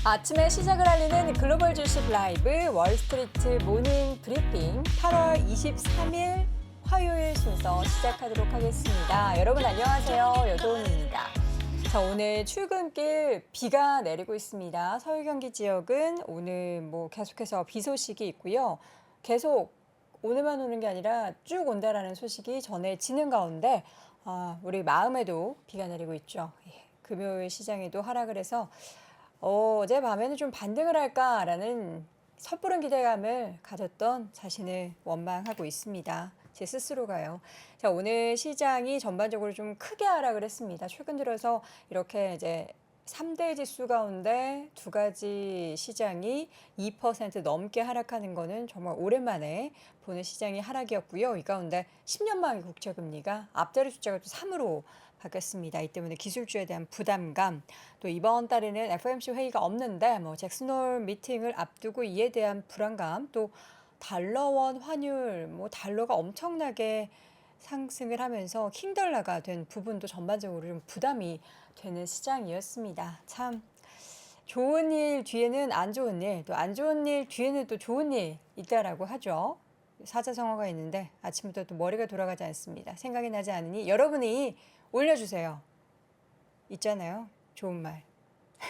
아침에 시작을 알리는 글로벌 주식 라이브 월스트리트 모닝 브리핑 8월 23일 화요일 순서 시작하도록 하겠습니다. 여러분 안녕하세요. 여도은입니다. 자, 오늘 출근길 비가 내리고 있습니다. 서울 경기 지역은 오늘 계속해서 비 소식이 있고요. 계속 오늘만 오는 게 아니라 쭉 온다라는 소식이 전해지는 가운데 우리 마음에도 비가 내리고 있죠. 금요일 시장에도 하락을 해서 어제 밤에는 좀 반등을 할까라는 섣부른 기대감을 가졌던 자신을 원망하고 있습니다. 제 스스로가요. 자, 오늘 시장이 전반적으로 좀 크게 하락을 했습니다. 최근 들어서 이렇게 이제 3대 지수 가운데 두 가지 시장이 2% 넘게 하락하는 거는 정말 오랜만에 보는 시장이 하락이었고요. 이 가운데 10년 만기 국채금리가 앞자리 숫자가 또 3으로 바뀌었습니다. 이 때문에 기술주에 대한 부담감, 또 이번 달에는 FOMC 회의가 없는데 잭슨홀 미팅을 앞두고 이에 대한 불안감, 또 달러원 환율, 달러가 엄청나게 상승을 하면서 킹달러가 된 부분도 전반적으로 좀 부담이 되는 시장이었습니다. 참 좋은 일 뒤에는 안 좋은 일, 또 안 좋은 일 뒤에는 또 좋은 일 있다라고 하죠. 사자성어가 있는데 아침부터 또 머리가 돌아가지 않습니다. 생각이 나지 않으니 여러분이 올려주세요. 있잖아요. 좋은 말.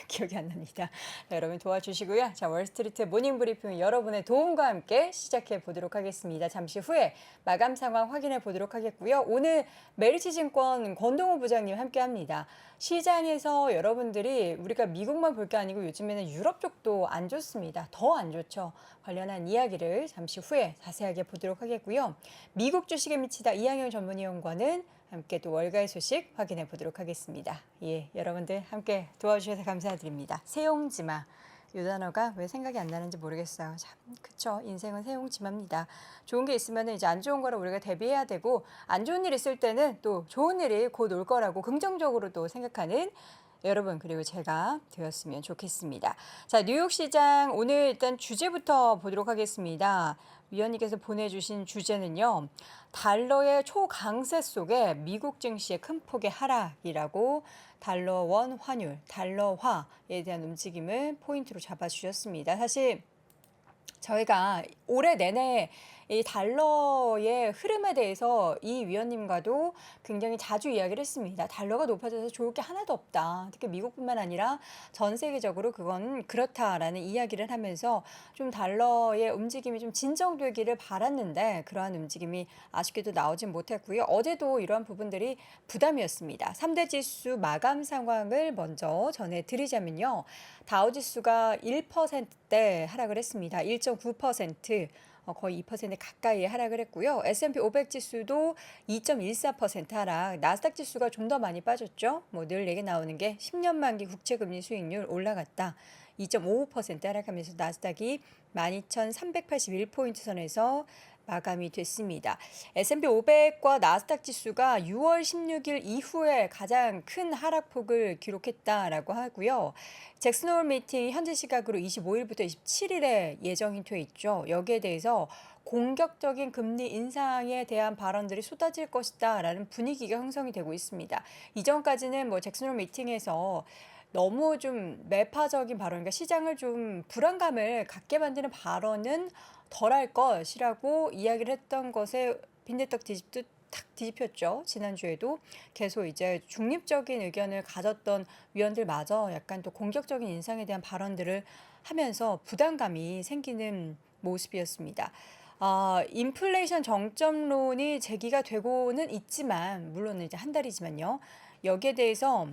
기억이 안 납니다. 자, 여러분 도와주시고요. 자, 월스트리트 모닝 브리핑 여러분의 도움과 함께 시작해 보도록 하겠습니다. 잠시 후에 마감 상황 확인해 보도록 하겠고요. 오늘 메리츠증권 권동호 부장님 함께 합니다. 시장에서 여러분들이 우리가 미국만 볼 게 아니고 요즘에는 유럽 쪽도 안 좋습니다. 더 안 좋죠. 관련한 이야기를 잠시 후에 자세하게 보도록 하겠고요. 미국 주식에 미치다 이항영 전문위원과는 함께 또 월가의 소식 확인해 보도록 하겠습니다. 예, 여러분들 함께 도와주셔서 감사드립니다. 세용지마. 이 단어가 왜 생각이 안 나는지 모르겠어요. 참, 그쵸. 인생은 세용지마입니다. 좋은 게 있으면 이제 안 좋은 거를 우리가 대비해야 되고, 안 좋은 일 있을 때는 또 좋은 일이 곧 올 거라고 긍정적으로 또 생각하는 여러분 그리고 제가 되었으면 좋겠습니다. 자, 뉴욕 시장 오늘 일단 주제부터 보도록 하겠습니다. 위원님께서 보내주신 주제는요. 달러의 초강세 속에 미국 증시의 큰 폭의 하락이라고 달러원 환율, 달러화에 대한 움직임을 포인트로 잡아주셨습니다. 사실 저희가 올해 내내 이 달러의 흐름에 대해서 이 위원님과도 굉장히 자주 이야기를 했습니다. 달러가 높아져서 좋을 게 하나도 없다. 특히 미국뿐만 아니라 전 세계적으로 그건 그렇다라는 이야기를 하면서 좀 달러의 움직임이 좀 진정되기를 바랐는데 그러한 움직임이 아쉽게도 나오진 못했고요. 어제도 이러한 부분들이 부담이었습니다. 3대 지수 마감 상황을 먼저 전해드리자면요. 다우지수가 1%대 하락을 했습니다. 1.9%. 거의 2% 가까이 하락을 했고요. S&P 500 지수도 2.14% 하락. 나스닥 지수가 좀 더 많이 빠졌죠. 늘 얘기 나오는 게 10년 만기 국채금리 수익률 올라갔다. 2.55% 하락하면서 나스닥이 12,381포인트 선에서 마감이 됐습니다. S&P 500과 나스닥 지수가 6월 16일 이후에 가장 큰 하락폭을 기록했다라고 하고요. 잭슨홀 미팅 현지 시각으로 25일부터 27일에 예정이 돼 있죠. 여기에 대해서 공격적인 금리 인상에 대한 발언들이 쏟아질 것이다라는 분위기가 형성이 되고 있습니다. 이전까지는 잭슨홀 미팅에서 너무 좀 매파적인 발언, 그러니까 시장을 좀 불안감을 갖게 만드는 발언은 덜할 것이라고 이야기를 했던 것에 빈대떡 뒤집듯 탁 뒤집혔죠. 지난주에도 계속 이제 중립적인 의견을 가졌던 위원들마저 약간 또 공격적인 인상에 대한 발언들을 하면서 부담감이 생기는 모습이었습니다. 인플레이션 정점론이 제기가 되고는 있지만 물론 이제 한 달이지만요. 여기에 대해서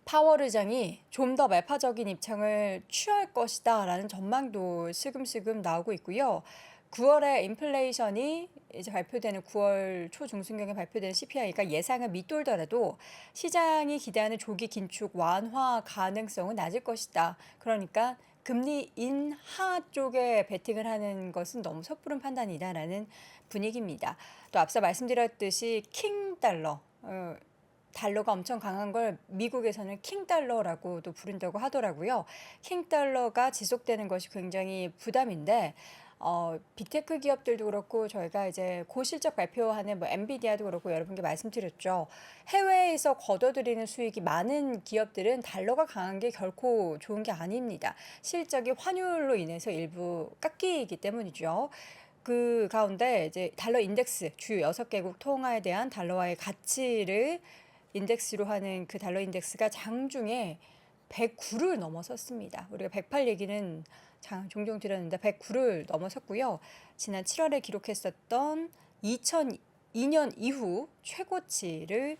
파월 의장이 좀 더 매파적인 입장을 취할 것이다 라는 전망도 슬금슬금 나오고 있고요. 9월에 인플레이션이 이제 발표되는 9월 초중순경에 발표되는 CPI가 예상을 밑돌더라도 시장이 기대하는 조기 긴축 완화 가능성은 낮을 것이다. 그러니까 금리 인하 쪽에 베팅을 하는 것은 너무 섣부른 판단이다라는 분위기입니다. 또 앞서 말씀드렸듯이 킹달러, 달러가 엄청 강한 걸 미국에서는 킹달러라고도 부른다고 하더라고요. 킹달러가 지속되는 것이 굉장히 부담인데 빅테크 기업들도 그렇고 저희가 이제 고실적 발표하는 뭐 엔비디아도 그렇고 여러분께 말씀드렸죠. 해외에서 거둬들이는 수익이 많은 기업들은 달러가 강한 게 결코 좋은 게 아닙니다. 실적이 환율로 인해서 일부 깎이기 때문이죠. 그 가운데 이제 달러 인덱스 주요 6개국 통화에 대한 달러와의 가치를 인덱스로 하는 그 달러 인덱스가 장중에 109를 넘어섰습니다. 우리가 108 얘기는 종종 드렸는데 109를 넘어섰고요. 지난 7월에 기록했었던 2002년 이후 최고치를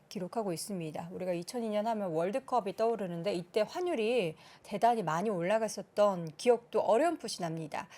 기록하고 있습니다. 우리가 2002년 하면 월드컵이 떠오르는데 이때 환율이 대단히 많이 올라갔었던 기억도 어렴풋이 납니다.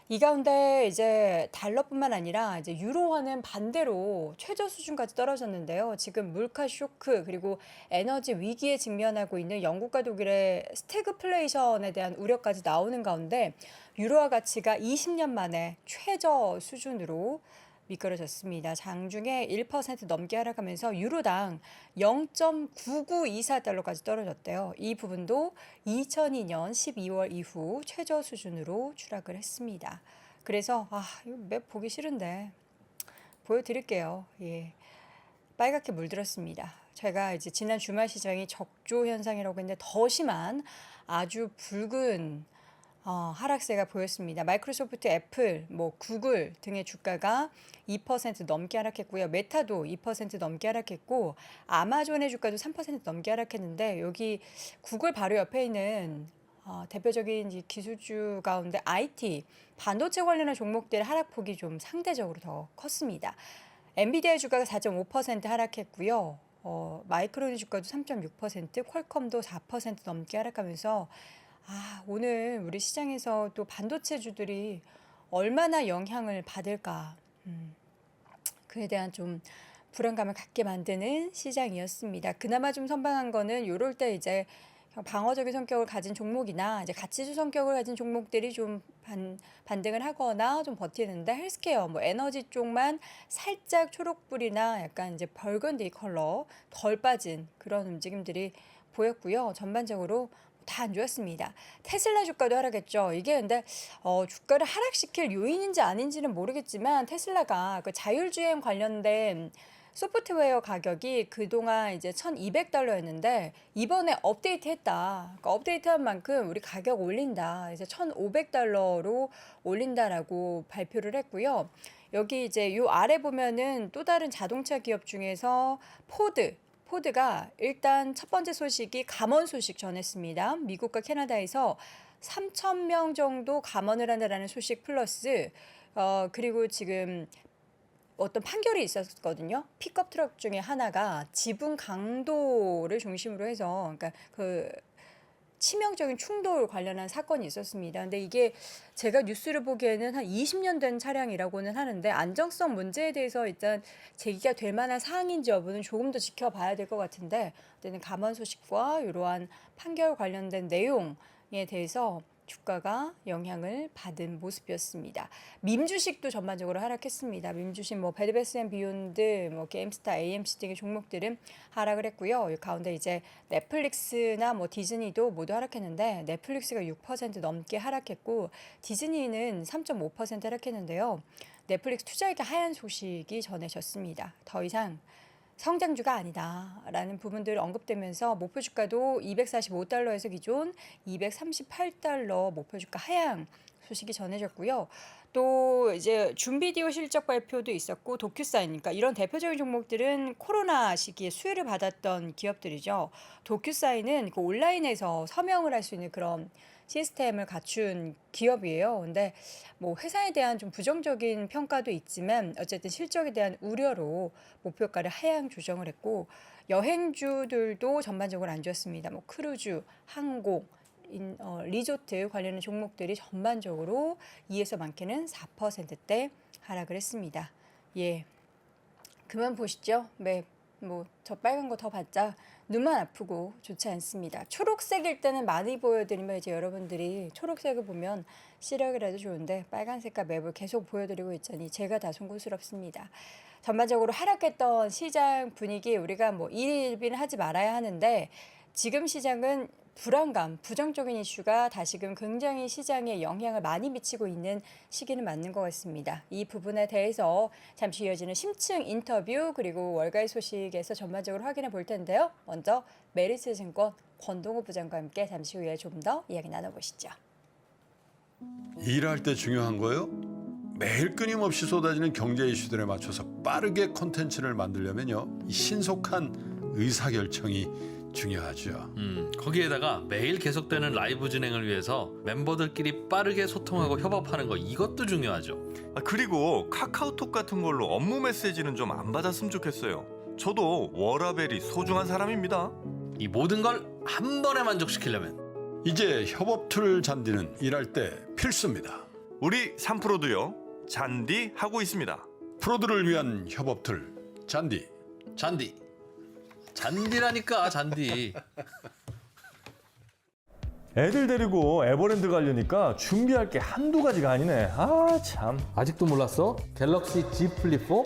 이 가운데 이제 달러뿐만 아니라 이제 유로화는 반대로 최저 수준까지 떨어졌는데요. 지금 물가 쇼크 그리고 에너지 위기에 직면하고 있는 영국과 독일의 스태그플레이션에 대한 우려까지 나오는 가운데 유로화 가치가 20년 만에 최저 수준으로 미끄러졌습니다. 장중에 1% 넘게 하락하면서 유로당 0.9924달러까지 떨어졌대요. 이 부분도 2002년 12월 이후 최저 수준으로 추락을 했습니다. 그래서 이거 맵 보기 싫은데 보여드릴게요. 예, 빨갛게 물들었습니다. 제가 이제 지난 주말 시장이 적조 현상이라고 했는데 더 심한 아주 붉은 하락세가 보였습니다. 마이크로소프트, 애플, 뭐 구글 등의 주가가 2% 넘게 하락했고요. 메타도 2% 넘게 하락했고 아마존의 주가도 3% 넘게 하락했는데 여기 구글 바로 옆에 있는 대표적인 기술주 가운데 IT, 반도체 관련한 종목들의 하락폭이 좀 상대적으로 더 컸습니다. 엔비디아 주가가 4.5% 하락했고요. 마이크론의 주가도 3.6%, 퀄컴도 4% 넘게 하락하면서 오늘 우리 시장에서 또 반도체주들이 얼마나 영향을 받을까, 그에 대한 좀 불안감을 갖게 만드는 시장이었습니다. 그나마 좀 선방한 거는 요럴 때 이제 방어적인 성격을 가진 종목이나 이제 가치주 성격을 가진 종목들이 좀 반등을 하거나 좀 버티는데 헬스케어, 뭐 에너지 쪽만 살짝 초록불이나 약간 이제 벌건디 컬러 덜 빠진 그런 움직임들이 보였고요. 전반적으로 다 안 좋았습니다. 테슬라 주가도 하락했죠. 이게 근데 주가를 하락시킬 요인인지 아닌지는 모르겠지만 테슬라가 그 자율주행 관련된 소프트웨어 가격이 그동안 이제 1,200달러였는데 이번에 업데이트했다. 그러니까 업데이트한 만큼 우리 가격 올린다. 이제 1,500달러로 올린다라고 발표를 했고요. 여기 이제 요 아래 보면은 또 다른 자동차 기업 중에서 포드가 일단 첫 번째 소식이 감원 소식 전했습니다. 미국과 캐나다에서 3,000명 정도 감원을 한다라는 소식 플러스 그리고 지금 어떤 판결이 있었거든요. 픽업 트럭 중에 하나가 지붕 강도를 중심으로 해서 그러니까 그 치명적인 충돌 관련한 사건이 있었습니다. 근데 이게 제가 뉴스를 보기에는 한 20년 된 차량이라고는 하는데 안정성 문제에 대해서 일단 제기가 될 만한 사항인지 여부는 조금 더 지켜봐야 될 것 같은데 어쨌든 감원 소식과 이러한 판결 관련된 내용에 대해서 주가가 영향을 받은 모습이었습니다. 밈 주식도 전반적으로 하락했습니다. 밈 주식 뭐 베드베스앤비욘드, 뭐 게임스타, AMC 등의 종목들은 하락을 했고요. 이 가운데 이제 넷플릭스나 뭐 디즈니도 모두 하락했는데 넷플릭스가 6% 넘게 하락했고 디즈니는 3.5% 하락했는데요. 넷플릭스 투자액이 하향 소식이 전해졌습니다. 더 이상 성장주가 아니다라는 부분들 언급되면서 목표 주가도 245달러에서 기존 238달러 목표 주가 하향 소식이 전해졌고요. 또 이제 준비디오 실적 발표도 있었고 도큐사이니까 이런 대표적인 종목들은 코로나 시기에 수혜를 받았던 기업들이죠. 도큐사이는 그 온라인에서 서명을 할 수 있는 그런 시스템을 갖춘 기업이에요. 근데 뭐 회사에 대한 좀 부정적인 평가도 있지만 어쨌든 실적에 대한 우려로 목표가를 하향 조정을 했고 여행주들도 전반적으로 안 좋았습니다. 뭐 크루즈, 항공, 리조트 관련된 종목들이 전반적으로 2에서 많게는 4%대 하락을 했습니다. 예, 그만 보시죠. 네, 뭐 저 빨간 거 더 봤자 눈만 아프고 좋지 않습니다. 초록색일 때는 많이 보여드리면 이제 여러분들이 초록색을 보면 시력이라도 좋은데 빨간색과 맵을 계속 보여드리고 있자니 제가 다 송구스럽습니다. 전반적으로 하락했던 시장 분위기 우리가 뭐 일일비는 하지 말아야 하는데 지금 시장은 불안감, 부정적인 이슈가 다시금 굉장히 시장에 영향을 많이 미치고 있는 시기는 맞는 것 같습니다. 이 부분에 대해서 잠시 이어지는 심층 인터뷰 그리고 월가의 소식에서 전반적으로 확인해 볼 텐데요. 먼저 메리츠증권 권동우 부장과 함께 잠시 후에 좀 더 이야기 나눠보시죠. 일할 때 중요한 거요? 매일 끊임없이 쏟아지는 경제 이슈들에 맞춰서 빠르게 콘텐츠를 만들려면요, 이 신속한 의사결정이 중요하죠. 거기에다가 매일 계속되는 라이브 진행을 위해서 멤버들끼리 빠르게 소통하고 협업하는 거 이것도 중요하죠. 그리고 카카오톡 같은 걸로 업무 메시지는 좀 안 받았으면 좋겠어요. 저도 워라벨이 소중한 사람입니다. 이 모든 걸 한 번에 만족시키려면 이제 협업 툴 잔디는 일할 때 필수입니다. 우리 3프로도요. 잔디 하고 있습니다. 프로들을 위한 협업 툴 잔디. 잔디라니까 잔디. 애들 데리고 에버랜드 가려니까 준비할 게 한두 가지가 아니네. 아 참. 아직도 몰랐어? 갤럭시 Z 플립 4?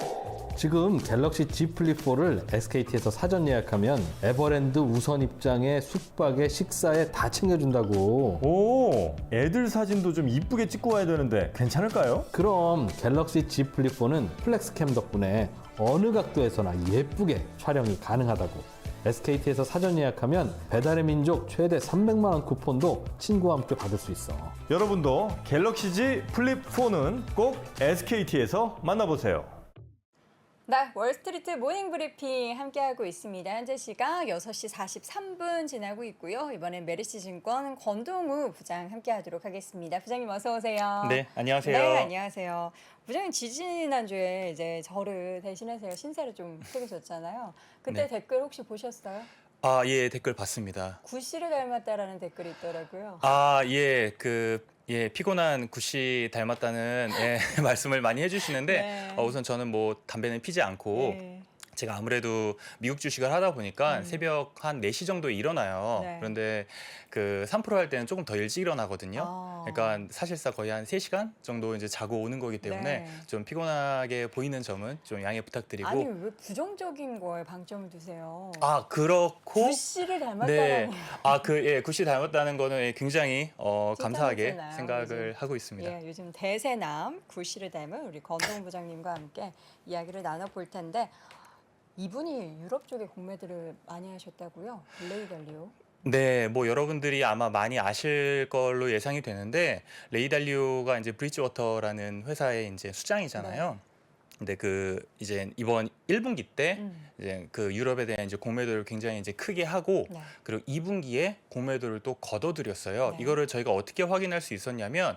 지금 갤럭시 Z 플립 4를 SKT에서 사전 예약하면 에버랜드 우선 입장에 숙박에 식사에 다 챙겨준다고. 오, 애들 사진도 좀 이쁘게 찍고 와야 되는데 괜찮을까요? 그럼 갤럭시 Z 플립 4는 플렉스캠 덕분에 어느 각도에서나 예쁘게 촬영이 가능하다고. SKT에서 사전 예약하면 배달의 민족 최대 300만 원 쿠폰도 친구와 함께 받을 수 있어. 여러분도 갤럭시 Z 플립 4는 꼭 SKT에서 만나보세요. 네, 월스트리트 모닝 브리핑 함께하고 있습니다. 현재 시각 6시 43분 지나고 있고요. 이번엔 메리츠증권 권동우 부장 함께하도록 하겠습니다. 부장님 어서 오세요. 네, 안녕하세요. 네, 안녕하세요. 부장님 지지난주에 이제 저를 대신해서 신세를 좀 소개줬잖아요. 그때 네. 댓글 혹시 보셨어요? 아, 예, 댓글 봤습니다. 구씨를 닮았다라는 댓글이 있더라고요. 아, 예, 피곤한 구씨 닮았다는 말씀을 많이 해주시는데, 네. 우선 저는 뭐 담배는 피지 않고, 네. 제가 아무래도 미국 주식을 하다 보니까 새벽 한 4시 정도에 일어나요. 네. 그런데 그 3% 할 때는 조금 더 일찍 일어나거든요. 아. 그러니까 사실상 거의 한 3시간 정도 이제 자고 오는 거기 때문에 네. 좀 피곤하게 보이는 점은 좀 양해 부탁드리고. 아니 왜 부정적인 거에 방점을 두세요? 아, 그렇고. 구씨를 닮았다라는 네. 구씨 닮았다는 거는 굉장히 감사하게 칭찬했잖아요. 생각을 그죠? 하고 있습니다. 예, 요즘 대세남 구씨를 닮은 우리 권동 부장님과 함께 이야기를 나눠볼 텐데 이분이 유럽 쪽에 공매들을 많이 하셨다고요? 레이달리오. 네, 뭐 여러분들이 아마 많이 아실 걸로 예상이 되는데 레이달리오가 이제 브리지워터라는 회사의 이제 수장이잖아요. 근데 이제 이번 1분기 때 이제 유럽에 대한 이제 공매도를 굉장히 이제 크게 하고 네. 그리고 2분기에 공매도를 또 거둬들였어요. 네. 이거를 저희가 어떻게 확인할 수 있었냐면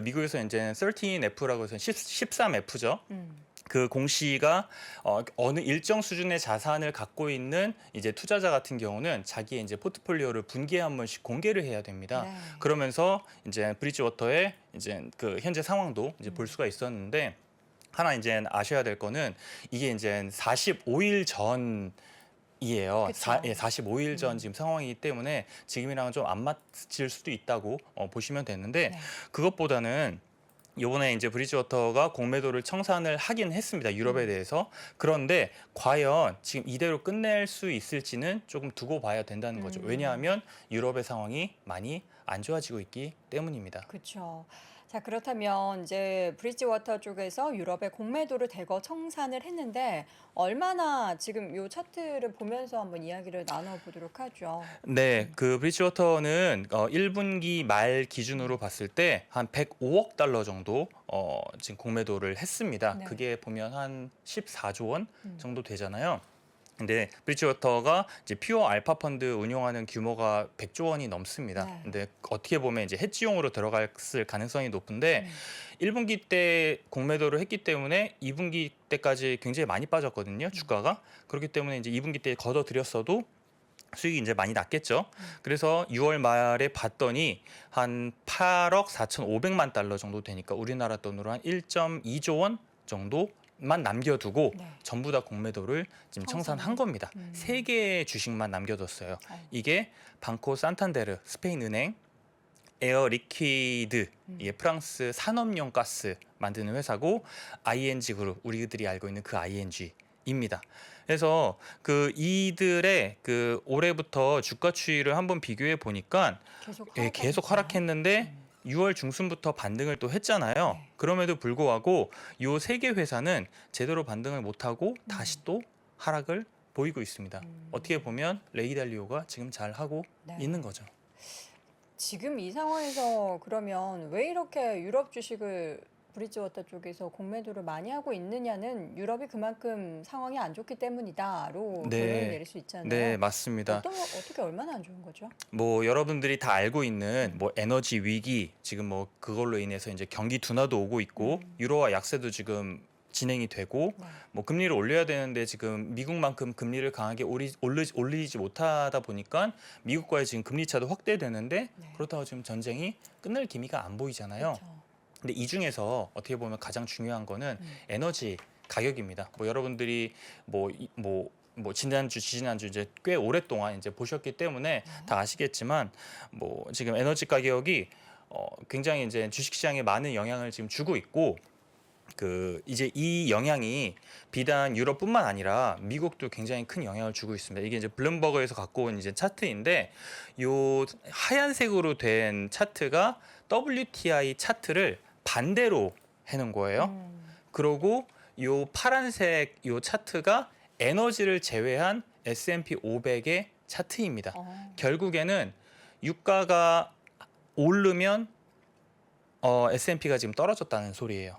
미국에서 이제 13F라고 해서 13F죠. 그 공시가 어느 일정 수준의 자산을 갖고 있는 이제 투자자 같은 경우는 자기의 이제 포트폴리오를 분기에 한 번씩 공개를 해야 됩니다. 네. 그러면서 이제 브리지워터의 이제 현재 상황도 이제 볼 수가 있었는데 하나 이제 아셔야 될 거는 이게 이제 45일 전이에요. 그쵸. 45일 전 지금 상황이기 때문에 지금이랑은 좀 안 맞을 수도 있다고 보시면 되는데 네. 그것보다는 이번에 이제 브리지워터가 공매도를 청산을 하긴 했습니다. 유럽에 대해서. 그런데 과연 지금 이대로 끝낼 수 있을지는 조금 두고 봐야 된다는 거죠. 왜냐하면 유럽의 상황이 많이 안 좋아지고 있기 때문입니다. 그렇죠. 자, 그렇다면 이제 브리지워터 쪽에서 유럽의 공매도를 대거 청산을 했는데 얼마나 지금 요 차트를 보면서 한번 이야기를 나눠보도록 하죠. 네, 브리지워터는 1분기 말 기준으로 봤을 때 한 105억 달러 정도 지금 공매도를 했습니다. 네. 그게 보면 한 14조 원 정도 되잖아요. 근데 브리지워터가 이제 퓨어 알파 펀드 운용하는 규모가 100조 원이 넘습니다. 네. 근데 어떻게 보면 이제 해지용으로 들어갔을 가능성이 높은데 1분기 때 공매도를 했기 때문에 2분기 때까지 굉장히 많이 빠졌거든요, 주가가. 그렇기 때문에 이제 2분기 때 걷어들였어도 수익이 이제 많이 났겠죠. 그래서 6월 말에 봤더니 한 8억 4,500만 달러 정도 되니까 우리나라 돈으로 한 1.2조 원 정도만 남겨두고 네. 전부 다 공매도를 지금 청산한 겁니다. 3개의 주식만 남겨뒀어요. 이게 방코 산탄데르 스페인 은행, 에어 리퀴드 이게 프랑스 산업용 가스 만드는 회사고 ING 그룹 우리들이 알고 있는 그 ING입니다. 그래서 그 이들의 그 올해부터 주가 추이를 한번 비교해 보니까 계속 하락했는데 6월 중순부터 반등을 또 했잖아요. 네. 그럼에도 불구하고 요 세 개 회사는 제대로 반등을 못하고 다시 또 하락을 보이고 있습니다. 어떻게 보면 레이달리오가 지금 잘 하고 네. 있는 거죠. 지금 이 상황에서 그러면 왜 이렇게 유럽 주식을 브리지워터 쪽에서 공매도를 많이 하고 있느냐는 유럽이 그만큼 상황이 안 좋기 때문이다로 네. 결론을 내릴 수 있잖아요. 네, 맞습니다. 어떻게 얼마나 안 좋은 거죠? 뭐 여러분들이 다 알고 있는 뭐 에너지 위기 지금 뭐 그걸로 인해서 이제 경기 둔화도 오고 있고 유로화 약세도 지금 진행이 되고 네. 뭐 금리를 올려야 되는데 지금 미국만큼 금리를 강하게 올리지 못하다 보니까 미국과의 지금 금리 차도 확대되는데 네. 그렇다고 지금 전쟁이 끝날 기미가 안 보이잖아요. 그렇죠. 근데 이 중에서 어떻게 보면 가장 중요한 거는 에너지 가격입니다. 뭐 여러분들이 뭐 지난주 이제 꽤 오랫동안 이제 보셨기 때문에 다 아시겠지만 뭐 지금 에너지 가격이 굉장히 이제 주식시장에 많은 영향을 지금 주고 있고 그 이제 이 영향이 비단 유럽뿐만 아니라 미국도 굉장히 큰 영향을 주고 있습니다. 이게 이제 블룸버그에서 갖고 온 이제 차트인데 요 하얀색으로 된 차트가 WTI 차트를 반대로 해놓은 거예요. 그리고 요 파란색 요 차트가 에너지를 제외한 S&P 500의 차트입니다. 결국에는 유가가 오르면 S&P가 지금 떨어졌다는 소리예요.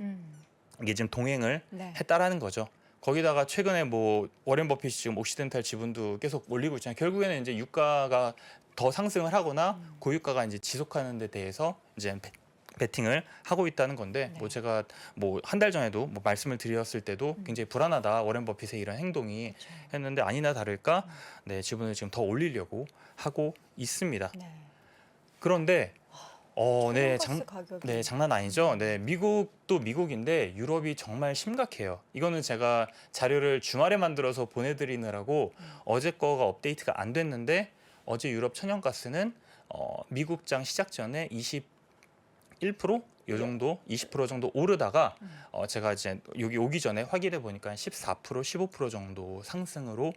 이게 지금 동행을 네. 했다라는 거죠. 거기다가 최근에 뭐 워렌 버핏이 지금 옥시덴탈 지분도 계속 올리고 있잖아요. 결국에는 이제 유가가 더 상승을 하거나 고유가가 이제 지속하는 데 대해서 이제 베팅을 하고 있다는 건데 네. 뭐 제가 뭐 한 달 전에도 뭐 말씀을 드렸을 때도 굉장히 불안하다 워렌 버핏의 이런 행동이 그렇죠. 했는데 아니나 다를까 네 지분을 지금 더 올리려고 하고 있습니다. 네. 그런데 네, 천연가스 가격이 네, 장난 아니죠. 네, 미국도 미국인데 유럽이 정말 심각해요. 이거는 제가 자료를 주말에 만들어서 보내드리느라고 어제 거가 업데이트가 안 됐는데 어제 유럽 천연가스는 미국장 시작 전에 21%? 요 정도 20% 정도 오르다가 제가 이제 여기 오기 전에 확인해 보니까 14% 15% 정도 상승으로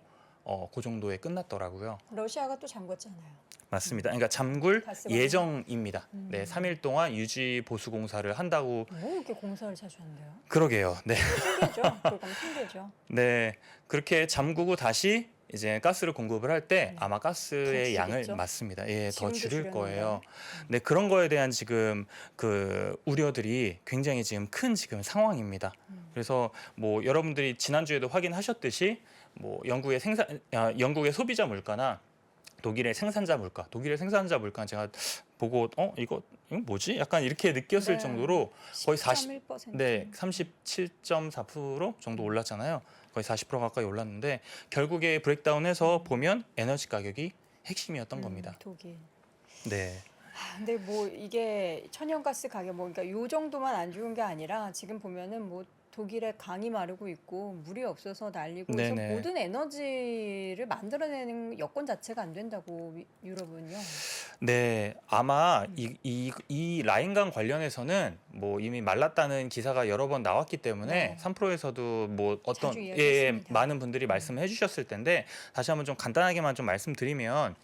그 정도에 끝났더라고요. 러시아가 또 잠궜잖아요. 맞습니다. 그러니까 잠글 가스가 예정입니다. 네, 3일 동안 유지 보수 공사를 한다고. 뭐 이렇게 공사를 자주 한대요? 그러게요. 네, 핑계죠. 그건 핑계죠. 네 그렇게 잠그고 다시 이제 가스를 공급을 할 때 아마 가스의 더 양을 줄이겠죠? 맞습니다. 예, 더 지금도 줄일 줄였는데. 거예요. 네, 그런 거에 대한 지금 그 우려들이 굉장히 지금 큰 지금 상황입니다. 그래서 뭐 여러분들이 지난주에도 확인하셨듯이 뭐 영국의 소비자 물가나 독일의 생산자 물가 제가 보고 이거 뭐지? 약간 이렇게 느꼈을 네. 정도로 거의 10.1%. 네, 37.4% 정도 올랐잖아요. 거의 40% 가까이 올랐는데 결국에 브레이크다운해서 보면 에너지 가격이 핵심이었던 겁니다. 독일. 네. 근데 뭐 이게 천연가스 가격 뭐 그러니까 요 정도만 안 좋은 게 아니라 지금 보면은 뭐 독일의 강이 마르고 있고 물이 없어서 난리고 그래서 네네. 모든 에너지를 만들어내는 여건 자체가 안 된다고 유럽은요. 네, 아마 이 라인강 관련해서는 뭐 이미 말랐다는 기사가 여러 번 나왔기 때문에 네. 3프로에서도 뭐 어떤 자주 이야기했습니다. 많은 분들이 말씀해 주셨을 텐데 다시 한번 좀 간단하게만 좀 말씀드리면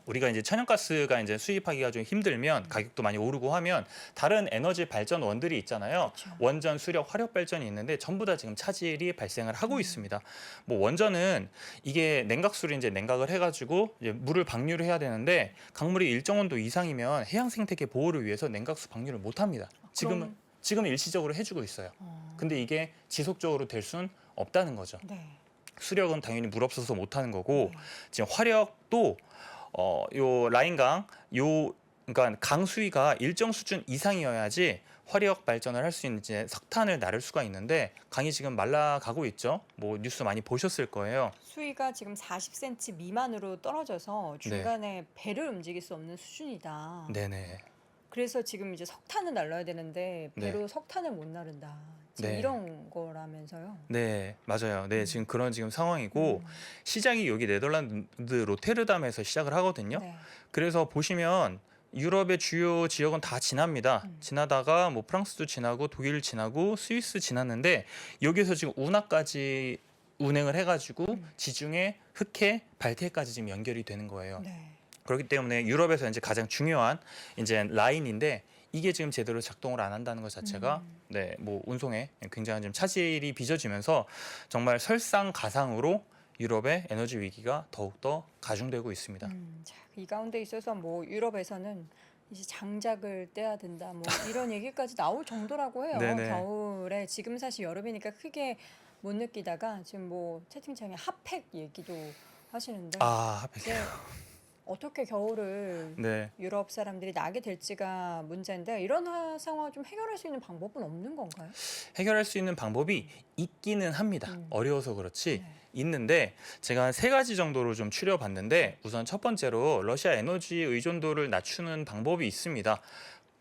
우리가 이제 천연가스가 이제 수입하기가 좀 힘들면 가격도 많이 오르고 하면 다른 에너지 발전원들이 있잖아요. 그렇죠. 원전, 수력, 화력 발전이 있는데 전부 다 지금 차질이 발생을 하고 있습니다. 뭐 원전은 이게 냉각수를 이제 냉각을 해가지고 이제 물을 방류를 해야 되는데 강물이 일정 온도 이상이면 해양 생태계 보호를 위해서 냉각수 방류를 못 합니다. 지금은 일시적으로 해주고 있어요. 근데 이게 지속적으로 될 수는 없다는 거죠. 네. 수력은 당연히 물 없어서 못 하는 거고 지금 화력도 요 라인강 그러니까 강 수위가 일정 수준 이상이어야지 화력 발전을 할 수 있는 이제 석탄을 나를 수가 있는데 강이 지금 말라가고 있죠. 뭐 뉴스 많이 보셨을 거예요. 수위가 지금 40cm 미만으로 떨어져서 중간에 배를 움직일 수 없는 수준이다. 네네. 그래서 지금 이제 석탄을 날라야 되는데 배로 석탄을 못 나른다. 지금 네. 이런 거라면서요. 네, 맞아요. 네, 지금 그런 지금 상황이고 시작이 여기 네덜란드 로테르담에서 시작을 하거든요. 네. 그래서 보시면 유럽의 주요 지역은 다 지납니다. 지나다가 뭐 프랑스도 지나고 독일 지나고 스위스 지났는데 여기서 지금 운하까지 운행을 해가지고 지중해, 흑해, 발트해까지 지금 연결이 되는 거예요. 네. 그렇기 때문에 유럽에서 이제 가장 중요한 이제 라인인데 이게 지금 제대로 작동을 안 한다는 것 자체가 네, 뭐 운송에 굉장한 좀 차질이 빚어지면서 정말 설상가상으로 유럽의 에너지 위기가 더욱더 가중되고 있습니다. 자, 이 가운데 있어서 뭐 유럽에서는 이제 장작을 떼야 된다, 뭐 이런 얘기까지 나올 정도라고 해요. 네네. 겨울에 지금 사실 여름이니까 크게 못 느끼다가 지금 뭐 채팅창에 핫팩 얘기도 하시는데 아, 이제 어떻게 겨울을 네. 유럽 사람들이 나게 될지가 문제인데 이런 상황을 좀 해결할 수 있는 방법은 없는 건가요? 해결할 수 있는 방법이 있기는 합니다. 어려워서 그렇지 네. 있는데 제가 한 3가지 정도로 좀 추려봤는데 우선 첫 번째로 러시아 에너지 의존도를 낮추는 방법이 있습니다.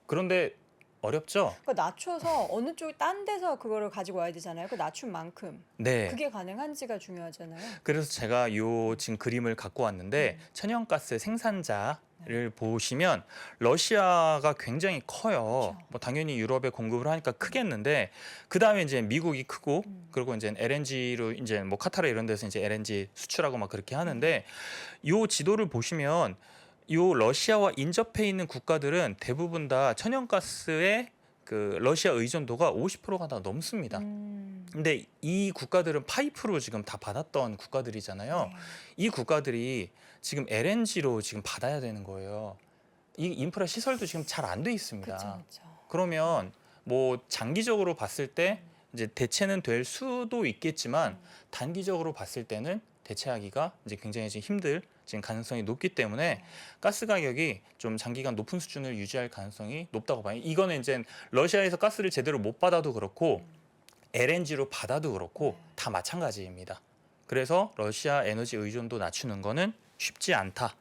그런데 어렵죠? 그러니까 낮춰서 어느 쪽 딴 데서 그거를 가지고 와야 되잖아요. 그 낮춘 만큼 네. 그게 가능한지가 중요하잖아요. 그래서 제가 요 지금 그림을 갖고 왔는데 천연가스 생산자를 보시면 러시아가 굉장히 커요. 그렇죠. 뭐 당연히 유럽에 공급을 하니까 크겠는데 그 다음에 이제 미국이 크고 그리고 이제 LNG로 이제 뭐 카타르 이런 데서 이제 LNG 수출하고 막 그렇게 하는데 요 지도를 보시면 요 러시아와 인접해 있는 국가들은 대부분 다 천연가스의 그 러시아 의존도가 50%가 다 넘습니다. 근데 이 국가들은 파이프로 지금 다 받았던 국가들이잖아요. 네. 이 국가들이 지금 LNG로 지금 받아야 되는 거예요. 이 인프라 시설도 지금 잘 안 돼 있습니다. 그렇죠. 그러면 뭐 장기적으로 봤을 때 이제 대체는 될 수도 있겠지만 단기적으로 봤을 때는 대체하기가 이제 굉장히 지금 힘들 지금 가능성이 높기 때문에 가스 가격이 좀 장기간 높은 수준을 유지할 가능성이 높다고 봐요. 이거는 이제 러시아에서 가스를 제대로 못 받아도 그렇고 LNG로 받아도 그렇고 다 마찬가지입니다. 그래서 러시아 에너지 의존도 낮추는 거는 쉽지 않다.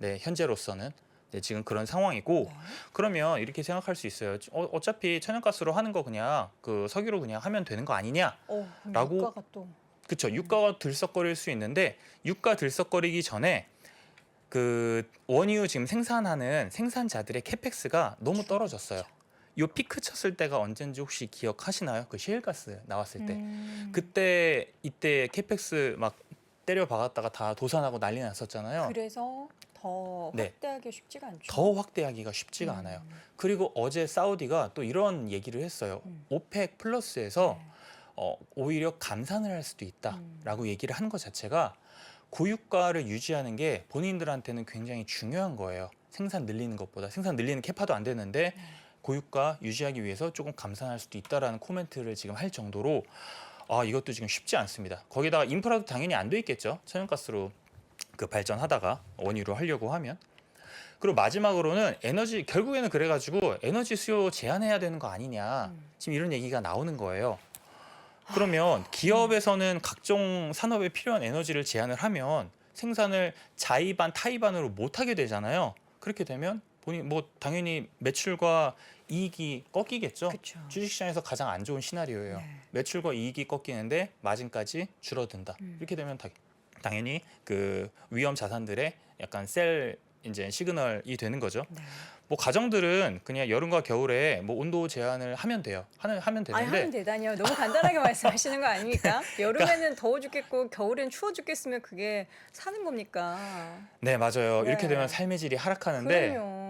네, 현재로서는 네, 지금 그런 상황이고 그러면 이렇게 생각할 수 있어요. 어차피 천연가스로 하는 거 그냥 그 석유로 그냥 하면 되는 거 아니냐? 그럼 라고 유가가 또 그렇죠. 유가가 들썩거릴 수 있는데 유가 들썩거리기 전에 그 원유 지금 생산하는 생산자들의 캐펙스가 너무 떨어졌어요. 요 피크 쳤을 때가 언젠지 혹시 기억하시나요? 그 셰일가스 나왔을 때. 그때 이때 캐펙스 막 때려 박았다가 다 도산하고 난리 났었잖아요. 그래서 더 네. 확대하기 쉽지가 않죠. 더 확대하기가 쉽지가 않아요. 그리고 어제 사우디가 또 이런 얘기를 했어요. 오펙 플러스에서 오히려 감산을 할 수도 있다라고 얘기를 한 것 자체가 고유가를 유지하는 게 본인들한테는 굉장히 중요한 거예요. 생산 늘리는 것보다 생산 늘리는 캐파도 안 되는데 고유가 유지하기 위해서 조금 감산할 수도 있다라는 코멘트를 지금 할 정도로 이것도 지금 쉽지 않습니다. 거기다가 인프라도 당연히 안 돼 있겠죠. 천연가스로 그 발전하다가 원유로 하려고 하면. 그리고 마지막으로는 에너지 결국에는 그래가지고 에너지 수요 제한해야 되는 거 아니냐 지금 이런 얘기가 나오는 거예요. 그러면 기업에서는 각종 산업에 필요한 에너지를 제한을 하면 생산을 자의반 타의반으로 못 하게 되잖아요. 그렇게 되면 본인 뭐 당연히 매출과 이익이 꺾이겠죠. 그쵸. 주식시장에서 가장 안 좋은 시나리오예요. 네. 매출과 이익이 꺾이는데 마진까지 줄어든다. 이렇게 되면 당연히 그 위험 자산들의 약간 셀 이제 시그널이 되는 거죠. 네. 뭐 가정들은 그냥 여름과 겨울에 뭐 온도 제한을 하면 돼요. 하면 아니 되는데 하면 되다니요. 너무 간단하게 말씀하시는 거 아닙니까? 여름에는 더워 죽겠고 겨울엔 추워 죽겠으면 그게 사는 겁니까? 네 맞아요. 네. 이렇게 되면 삶의 질이 하락하는데 그럼요.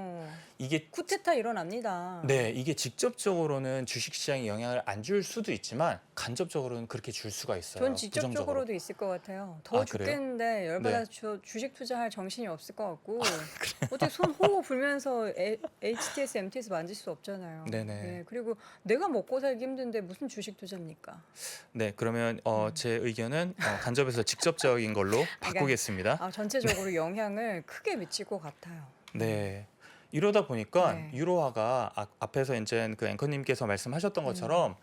이게 쿠데타 일어납니다. 네 이게 직접적으로는 주식시장에 영향을 안 줄 수도 있지만 간접적으로는 그렇게 줄 수가 있어요. 전 부정적으로. 직접적으로도 있을 것 같아요. 더워 그래요? 죽겠는데 열받아 서 주식 투자할 정신이 없을 것 같고 어떻게 손 호호 불면서 HTS, MTS 만질 수 없잖아요. 네네. 네, 그리고 내가 먹고 살기 힘든데 무슨 주식 투자입니까? 네 그러면 제 의견은 간접에서 직접적인 걸로 바꾸겠습니다. 전체적으로 영향을 크게 미칠 것 같아요. 네. 이러다 보니까 네. 유로화가 앞에서 이제 그 앵커님께서 말씀하셨던 것처럼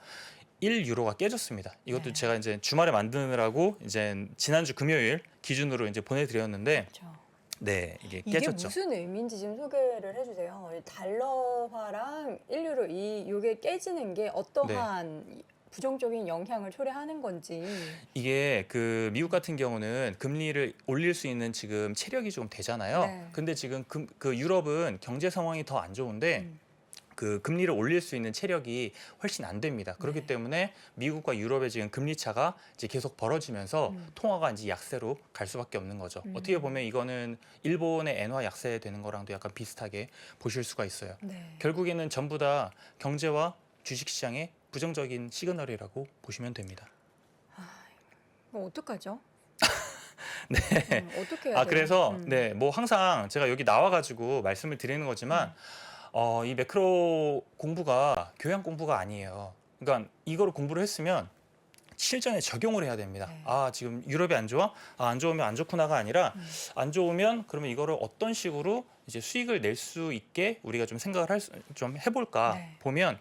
1유로가 깨졌습니다. 이것도 네. 제가 이제 주말에 만드느라고 이제 지난주 금요일 기준으로 이제 보내드렸는데 그렇죠. 네 이게 이게 깨졌죠. 무슨 의미인지 좀 소개를 해주세요. 달러화랑 1유로 요게 깨지는 게 어떠한 부정적인 영향을 초래하는 건지. 이게 그 미국 같은 경우는 금리를 올릴 수 있는 지금 체력이 좀 되잖아요. 네. 근데 지금 그 유럽은 경제 상황이 더 안 좋은데 그 금리를 올릴 수 있는 체력이 훨씬 안 됩니다. 그렇기 네. 때문에 미국과 유럽의 지금 금리 차가 이제 계속 벌어지면서 통화가 이제 약세로 갈 수밖에 없는 거죠. 어떻게 보면 이거는 일본의 엔화 약세 되는 거랑도 약간 비슷하게 보실 수가 있어요. 네. 결국에는 전부 다 경제와 주식시장의 부정적인 시그널이라고 보시면 됩니다. 뭐 어떡하죠? 네. 어떻게 해야 돼요? 그래서 네, 뭐 항상 제가 여기 나와가지고 말씀을 드리는 거지만 이 매크로 공부가 교양 공부가 아니에요. 그러니까 이거를 공부를 했으면 실전에 적용을 해야 됩니다. 네. 지금 유럽이 안 좋아? 안 좋으면 안 좋구나가 아니라 안 좋으면 그러면 이거를 어떤 식으로 이제 수익을 낼 수 있게 우리가 좀 생각을 좀 해볼까 네. 보면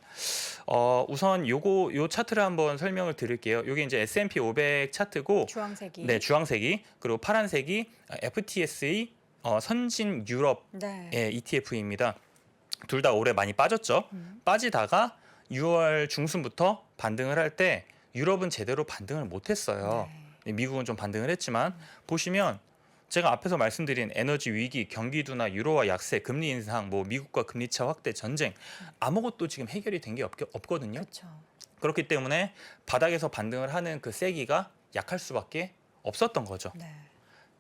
우선 요 차트를 한번 설명을 드릴게요. 이게 이제 S&P 500 차트고 주황색이. 네, 주황색이 그리고 파란색이 FTSE 선진 유럽 네. ETF입니다. 둘 다 올해 많이 빠졌죠. 빠지다가 6월 중순부터 반등을 할 때 유럽은 제대로 반등을 못했어요. 미국은 좀 반등을 했지만 보시면 제가 앞에서 말씀드린 에너지 위기, 경기도나 유로화 약세, 금리 인상, 뭐 미국과 금리차 확대, 전쟁 아무것도 지금 해결이 된 게 없거든요. 그렇죠. 그렇기 때문에 바닥에서 반등을 하는 그 세기가 약할 수밖에 없었던 거죠. 네.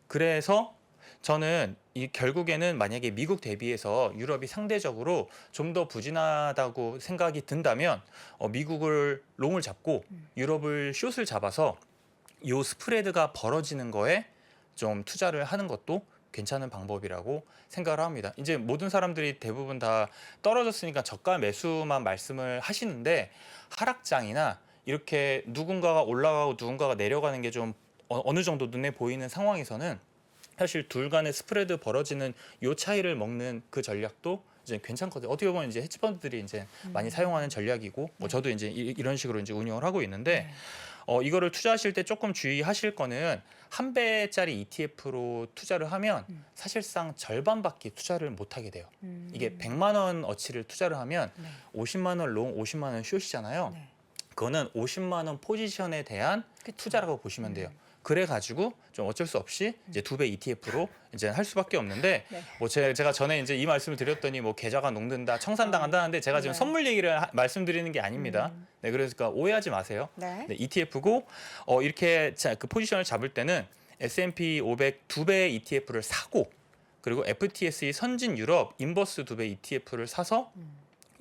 그래서 저는 이 결국에는 만약에 미국 대비해서 유럽이 상대적으로 좀 더 부진하다고 생각이 든다면 미국을 롱을 잡고 유럽을 숏을 잡아서 요 스프레드가 벌어지는 거에 좀 투자를 하는 것도 괜찮은 방법이라고 생각을 합니다. 이제 모든 사람들이 대부분 다 떨어졌으니까 저가 매수만 말씀을 하시는데 하락장이나 이렇게 누군가가 올라가고 누군가가 내려가는 게 좀 어느 정도 눈에 보이는 상황에서는 사실 둘 간의 스프레드 벌어지는 요 차이를 먹는 그 전략도 이제 괜찮거든요. 어떻게 보면 이제 헤지펀드들이 이제 많이 사용하는 전략이고, 뭐 저도 이제 이런 식으로 이제 운영을 하고 있는데, 이거를 투자하실 때 조금 주의하실 거는 한 배짜리 ETF로 투자를 하면 사실상 절반밖에 투자를 못 하게 돼요. 이게 100만 원 어치를 투자를 하면 50만 원 롱, 50만 원 숏이잖아요. 네. 그거는 50만 원 포지션에 대한 투자라고 보시면 돼요. 그래 가지고 좀 어쩔 수 없이 이제 2배 ETF로 이제 할 수밖에 없는데 네. 뭐 제가 전에 이제 이 말씀을 드렸더니 뭐 계좌가 녹는다, 청산당한다는데 제가 지금 네. 선물 얘기를 말씀드리는 게 아닙니다. 네, 그러니까 오해하지 마세요. 네. 네, ETF고 이렇게 그 포지션을 잡을 때는 S&P 500 2배 ETF를 사고 그리고 FTSE 선진 유럽 인버스 2배 ETF를 사서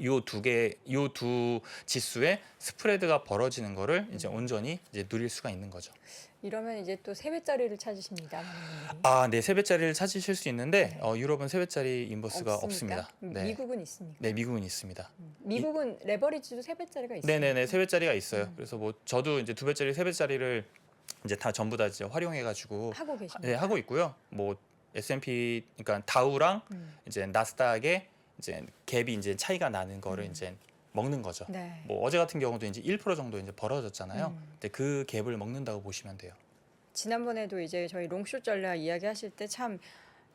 요 두 지수의 스프레드가 벌어지는 거를 이제 온전히 이제 누릴 수가 있는 거죠. 이러면 이제 또 3배짜리를 찾으십니다. 많은 분들이. 네, 3배짜리를 찾으실 수 있는데 유럽은 3배짜리 인버스가 없습니까? 없습니다. 네. 미국은 있습니까? 네, 미국은 있습니다. 미국은 레버리지도 3배짜리가 있어요. 네네네, 3배짜리가 있어요. 그래서 뭐 저도 이제 2배짜리, 3배짜리를 이제 다 전부 다 이제 활용해가지고 하고 계십니다. 네, 하고 있고요. 뭐 S&P 그러니까 다우랑 이제 나스닥의 이제 갭이 이제 차이가 나는 거를 이제 먹는 거죠. 네. 뭐 어제 같은 경우도 이제 1% 정도 이제 벌어졌잖아요. 근데 그 갭을 먹는다고 보시면 돼요. 지난번에도 이제 저희 롱숏 전략 이야기하실 때 참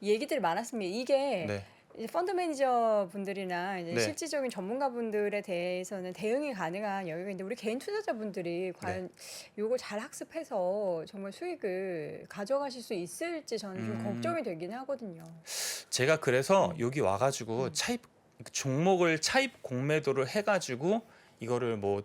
얘기들이 많았습니다. 이게 네. 이제 펀드 매니저 분들이나 이제 네. 실질적인 전문가분들에 대해서는 대응이 가능한 여유가 있는데 우리 개인 투자자분들이 과연 요걸 잘 학습해서 정말 수익을 가져가실 수 있을지 저는 좀 걱정이 되긴 하거든요. 제가 그래서 여기 와가지고 차입 종목을 차입 공매도를 해가지고 이거를 뭐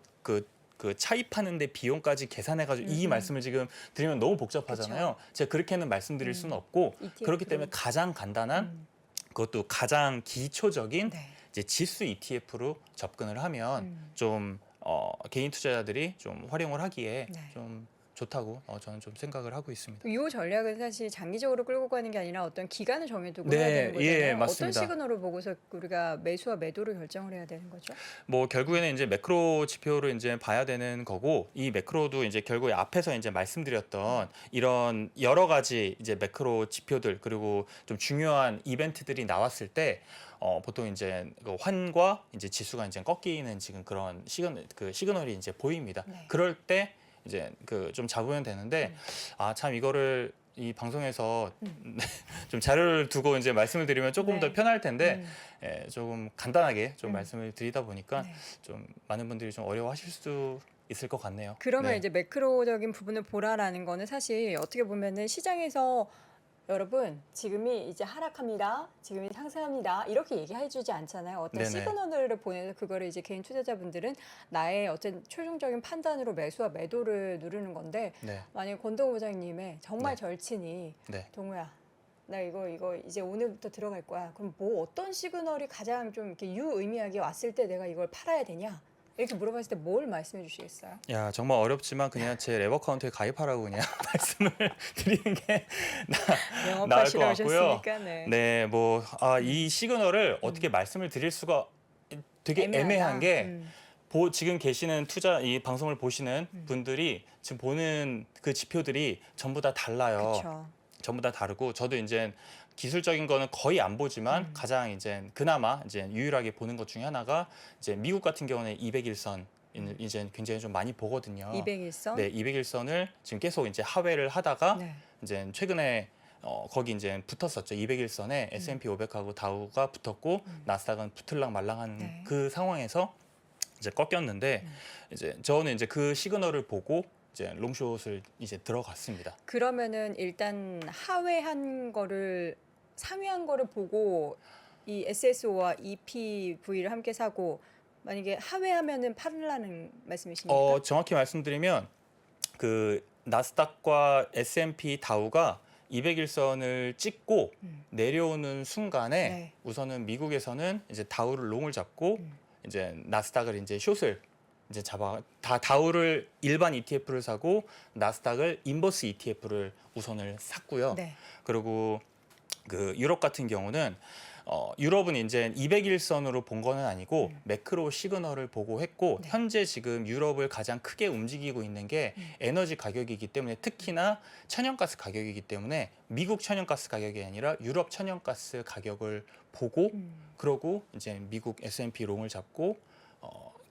그 차입하는데 비용까지 계산해가지고 이 말씀을 지금 드리면 너무 복잡하잖아요. 제가 그렇게는 말씀드릴 수는 없고 ETF 로. 그렇기 때문에 가장 간단한 그것도 가장 기초적인 네. 이제 지수 ETF로 접근을 하면 좀 개인 투자자들이 좀 활용을 하기에 네. 좀 좋다고 저는 좀 생각을 하고 있습니다. 이 전략은 사실 장기적으로 끌고 가는 게 아니라 어떤 기간을 정해두고 네, 해야 되는 거잖아요. 예, 어떤 맞습니다. 시그널을 보고서 우리가 매수와 매도를 결정을 해야 되는 거죠? 뭐 결국에는 이제 매크로 지표를 이제 봐야 되는 거고 이 매크로도 이제 결국에 앞에서 이제 말씀드렸던 이런 여러 가지 이제 매크로 지표들 그리고 좀 중요한 이벤트들이 나왔을 때 보통 이제 그 환과 이제 지수가 이제 꺾이는 지금 그런 시그널이 이제 보입니다. 네. 그럴 때 이제 좀 잡으면 되는데 참 이거를 이 방송에서 좀 자료를 두고 이제 말씀을 드리면 조금 네. 더 편할 텐데 조금 간단하게 좀 말씀을 드리다 보니까 네. 좀 많은 분들이 좀 어려워하실 수 있을 것 같네요. 그러면 네. 이제 매크로적인 부분을 보라라는 거는 사실 어떻게 보면은 시장에서 여러분 지금이 이제 하락합니다. 지금이 상승합니다. 이렇게 얘기해주지 않잖아요. 어떤 네네. 시그널을 보내서 그거를 이제 개인 투자자분들은 나의 어떤 최종적인 판단으로 매수와 매도를 누르는 건데 네. 만약 권동우 부장님의 정말 네. 절친이 네. 동우야 나 이거 이제 오늘부터 들어갈 거야. 그럼 뭐 어떤 시그널이 가장 좀 이렇게 유의미하게 왔을 때 내가 이걸 팔아야 되냐? 이렇게 물어봤을 때 뭘 말씀해 주시겠어요? 야, 정말 어렵지만 그냥 제 레버 카운트에 가입하라고 그냥 말씀을 드리는 게 나을 것 영업하시러 같고요. 오셨으니까 네. 네, 뭐 이 시그널을 어떻게 말씀을 드릴 수가 되게 애매하다. 애매한 게 음. 지금 계시는 이 방송을 보시는 분들이 지금 보는 그 지표들이 전부 다 달라요. 그렇죠. 전부 다 다르고 저도 이제 기술적인 거는 거의 안 보지만 가장 이제 그나마 이제 유일하게 보는 것 중에 하나가 이제 미국 같은 경우는 200일선 이제 굉장히 좀 많이 보거든요. 200일선. 네, 200일선을 지금 계속 이제 하회를 하다가 네. 이제 최근에 거기 이제 붙었었죠. 200일선에 S&P 500하고 다우가 붙었고 나스닥은 붙을랑 말랑한 네. 그 상황에서 이제 꺾였는데 이제 저는 이제 그 시그널을 보고 이제 롱숏을 이제 들어갔습니다. 그러면은 일단 하회한 거를 상회한 거를 보고 이 SSO와 EPV를 함께 사고 만약에 하회하면은 팔으라는 말씀이십니까? 정확히 말씀드리면 그 나스닥과 S&P 다우가 200일선을 찍고 내려오는 순간에 네. 우선은 미국에서는 이제 다우를 롱을 잡고 이제 나스닥을 이제 숏을 이제 다우를 일반 ETF를 사고 나스닥을 인버스 ETF를 우선을 샀고요. 네. 그리고 그 유럽 같은 경우는 유럽은 이제 200일선으로 본 거는 아니고 매크로 시그널을 보고 했고 네. 현재 지금 유럽을 가장 크게 움직이고 있는 게 에너지 가격이기 때문에 특히나 천연가스 가격이기 때문에 미국 천연가스 가격이 아니라 유럽 천연가스 가격을 보고 그러고 이제 미국 S&P 롱을 잡고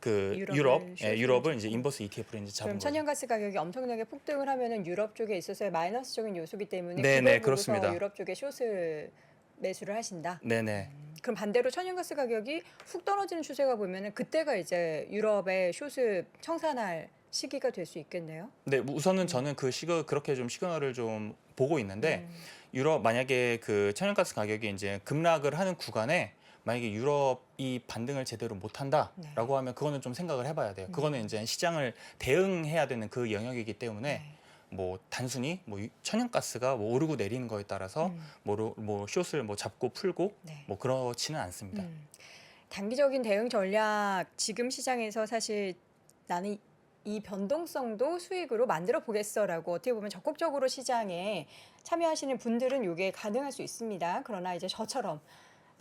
그 유럽을 이제 인버스 ETF로 이제 잡은 그럼 거죠. 천연가스 가격이 엄청나게 폭등을 하면은 유럽 쪽에 있어서의 마이너스적인 요소기 때문에 네, 그걸 네, 보고서 그렇습니다. 유럽 쪽에 숏을 매수를 하신다. 네네. 그럼 반대로 천연가스 가격이 훅 떨어지는 추세가 보면은 그때가 이제 유럽의 숏을 청산할 시기가 될 수 있겠네요. 네, 우선은 저는 그렇게 좀 시그널을 좀 보고 있는데 유럽 만약에 그 천연가스 가격이 이제 급락을 하는 구간에 만약에 유럽이 반등을 제대로 못한다라고 하면 그거는 좀 생각을 해봐야 돼요. 그거는 이제 시장을 대응해야 되는 그 영역이기 때문에 네. 뭐 단순히 뭐 천연가스가 뭐 오르고 내리는 거에 따라서 뭐 숏을 뭐 잡고 풀고 네. 뭐 그렇지는 않습니다. 단기적인 대응 전략 지금 시장에서 사실 나는 이 변동성도 수익으로 만들어 보겠어라고 어떻게 보면 적극적으로 시장에 참여하시는 분들은 이게 가능할 수 있습니다. 그러나 이제 저처럼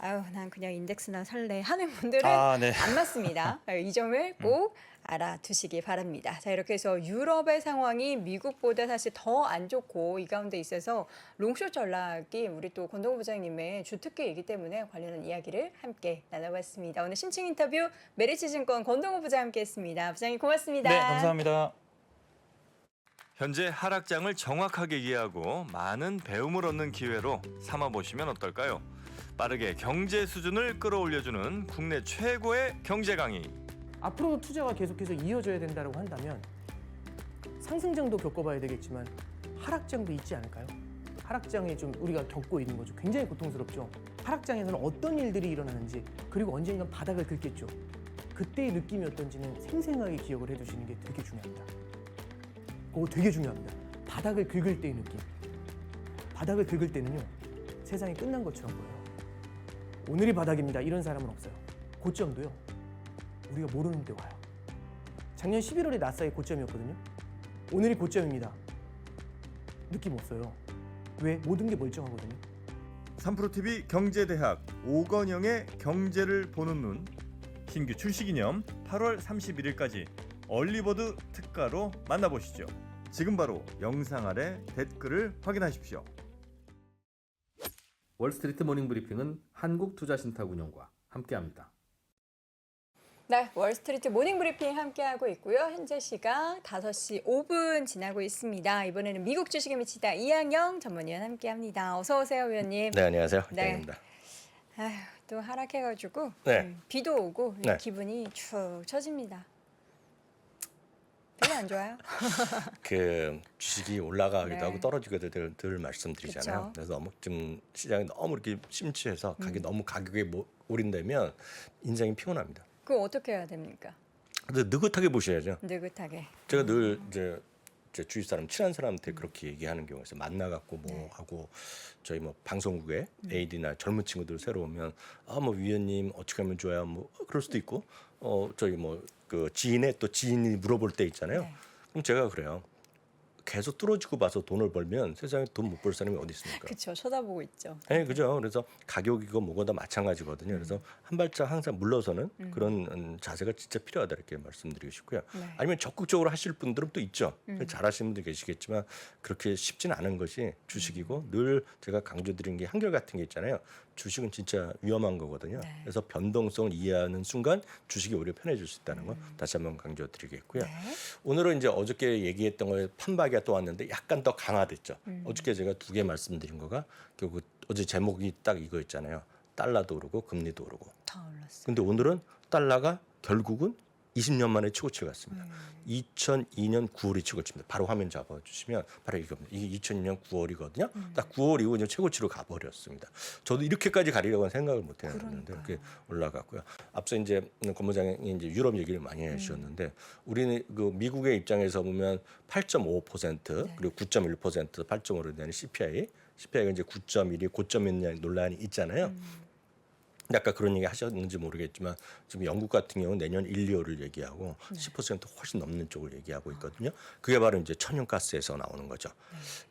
아유 난 그냥 인덱스나 살래 하는 분들은 네. 안 맞습니다. 이 점을 꼭 알아두시기 바랍니다. 자 이렇게 해서 유럽의 상황이 미국보다 사실 더 안 좋고 이 가운데 있어서 롱숏 전략이 우리 또 권동우 부장님의 주특기이기 때문에 관련한 이야기를 함께 나눠봤습니다. 오늘 심층 인터뷰 메리츠증권 권동우 부장 함께했습니다. 부장님 고맙습니다. 네, 감사합니다. 현재 하락장을 정확하게 이해하고 많은 배움을 얻는 기회로 삼아보시면 어떨까요? 빠르게 경제 수준을 끌어올려주는 국내 최고의 경제 강의. 앞으로도 투자가 계속해서 이어져야 된다고 한다면 상승장도 겪어봐야 되겠지만 하락장도 있지 않을까요? 하락장에 좀 우리가 겪고 있는 거죠. 굉장히 고통스럽죠. 하락장에서는 어떤 일들이 일어나는지 그리고 언젠간 바닥을 긁겠죠. 그때의 느낌이 어떤지는 생생하게 기억을 해두시는 게 되게 중요합니다. 그거 되게 중요합니다. 바닥을 긁을 때의 느낌. 바닥을 긁을 때는요. 세상이 끝난 것처럼 보여요. 오늘이 바닥입니다. 이런 사람은 없어요. 고점도요. 우리가 모르는 데 와요. 작년 11월에 나스닥이 고점이었거든요. 오늘이 고점입니다. 느낌 없어요. 왜? 모든 게 멀쩡하거든요. 3프로TV 경제대학 오건영의 경제를 보는 눈 신규 출시 기념 8월 31일까지 얼리버드 특가로 만나보시죠. 지금 바로 영상 아래 댓글을 확인하십시오. 월스트리트 모닝 브리핑은 한국투자신탁운용과 함께합니다. 네, 월스트리트 모닝 브리핑 함께하고 있고요. 현재 시각 5시 5분 지나고 있습니다. 이번에는 미국 주식에 미치다 이항영 전문위원 함께합니다. 어서 오세요, 위원님. 네, 안녕하세요. 네. 이항입니다. 아휴, 또 하락해가지고 네. 비도 오고 네. 기분이 축 처집니다. 별로 안 좋아요. 그 주식이 올라가기도 네. 하고 떨어지기도 늘 말씀드리잖아요. 그쵸. 그래서 너무 좀 시장이 너무 이렇게 심취해서 너무 가격에 올인되면 인생이 피곤합니다. 그럼 어떻게 해야 됩니까? 근데 느긋하게 보셔야죠. 느긋하게. 제가 늘 이제 제 주위 사람 친한 사람한테 그렇게 얘기하는 경우가 있어요. 만나갖고 뭐 하고 저희 뭐 방송국에 AD나 젊은 친구들 새로 오면 뭐 위원님 어떻게 하면 좋아요? 뭐 그럴 수도 있고 저희 뭐 그 지인의 또 지인이 물어볼 때 있잖아요. 네. 그럼 제가 그래요. 계속 뚫어지고 봐서 돈을 벌면 세상에 돈 못 벌 사람이 어디 있습니까? 그렇죠. 쳐다보고 있죠. 네, 그죠. 그래서 가격이고 뭐고 다 마찬가지거든요. 그래서 한 발짝 항상 물러서는 그런 자세가 진짜 필요하다 이렇게 말씀드리고 싶고요. 네. 아니면 적극적으로 하실 분들은 또 있죠. 잘하시는 분들 계시겠지만 그렇게 쉽지는 않은 것이 주식이고 늘 제가 강조드리는 게 한결 같은 게 있잖아요. 주식은 진짜 위험한 거거든요. 네. 그래서 변동성을 이해하는 순간 주식이 오히려 편해질 수 있다는 거 다시 한번 강조드리겠고요. 네. 오늘은 이제 어저께 얘기했던 거에 판박이가 또 왔는데 약간 더 강화됐죠. 어저께 제가 2개 말씀드린 거가 결국 어제 제목이 딱 이거 있잖아요. 달러도 오르고 금리도 오르고. 다 올랐어요. 근데 오늘은 달러가 결국은 20년 만에 최고치를 갔습니다. 2002년 9월이 최고치입니다. 바로 화면 잡아주시면 바로 이겁니다. 이게 2002년 9월이거든요. 딱 9월 이후 이제 최고치로 가버렸습니다. 저도 이렇게까지 가리려고 생각을 못 했는데 이렇게 올라갔고요. 앞서 이제 권부장이 이제 유럽 얘기를 많이 해주셨는데 우리는 그 미국의 입장에서 보면 8.5% 그리고 9.1% 8.5로 되는 CPI가 이제 9.1이 고점이냐 논란이 있잖아요. 아까 그런 얘기 하셨는지 모르겠지만 지금 영국 같은 경우는 내년 1, 2월을 얘기하고 10% 훨씬 넘는 쪽을 얘기하고 있거든요. 그게 바로 이제 천연가스에서 나오는 거죠.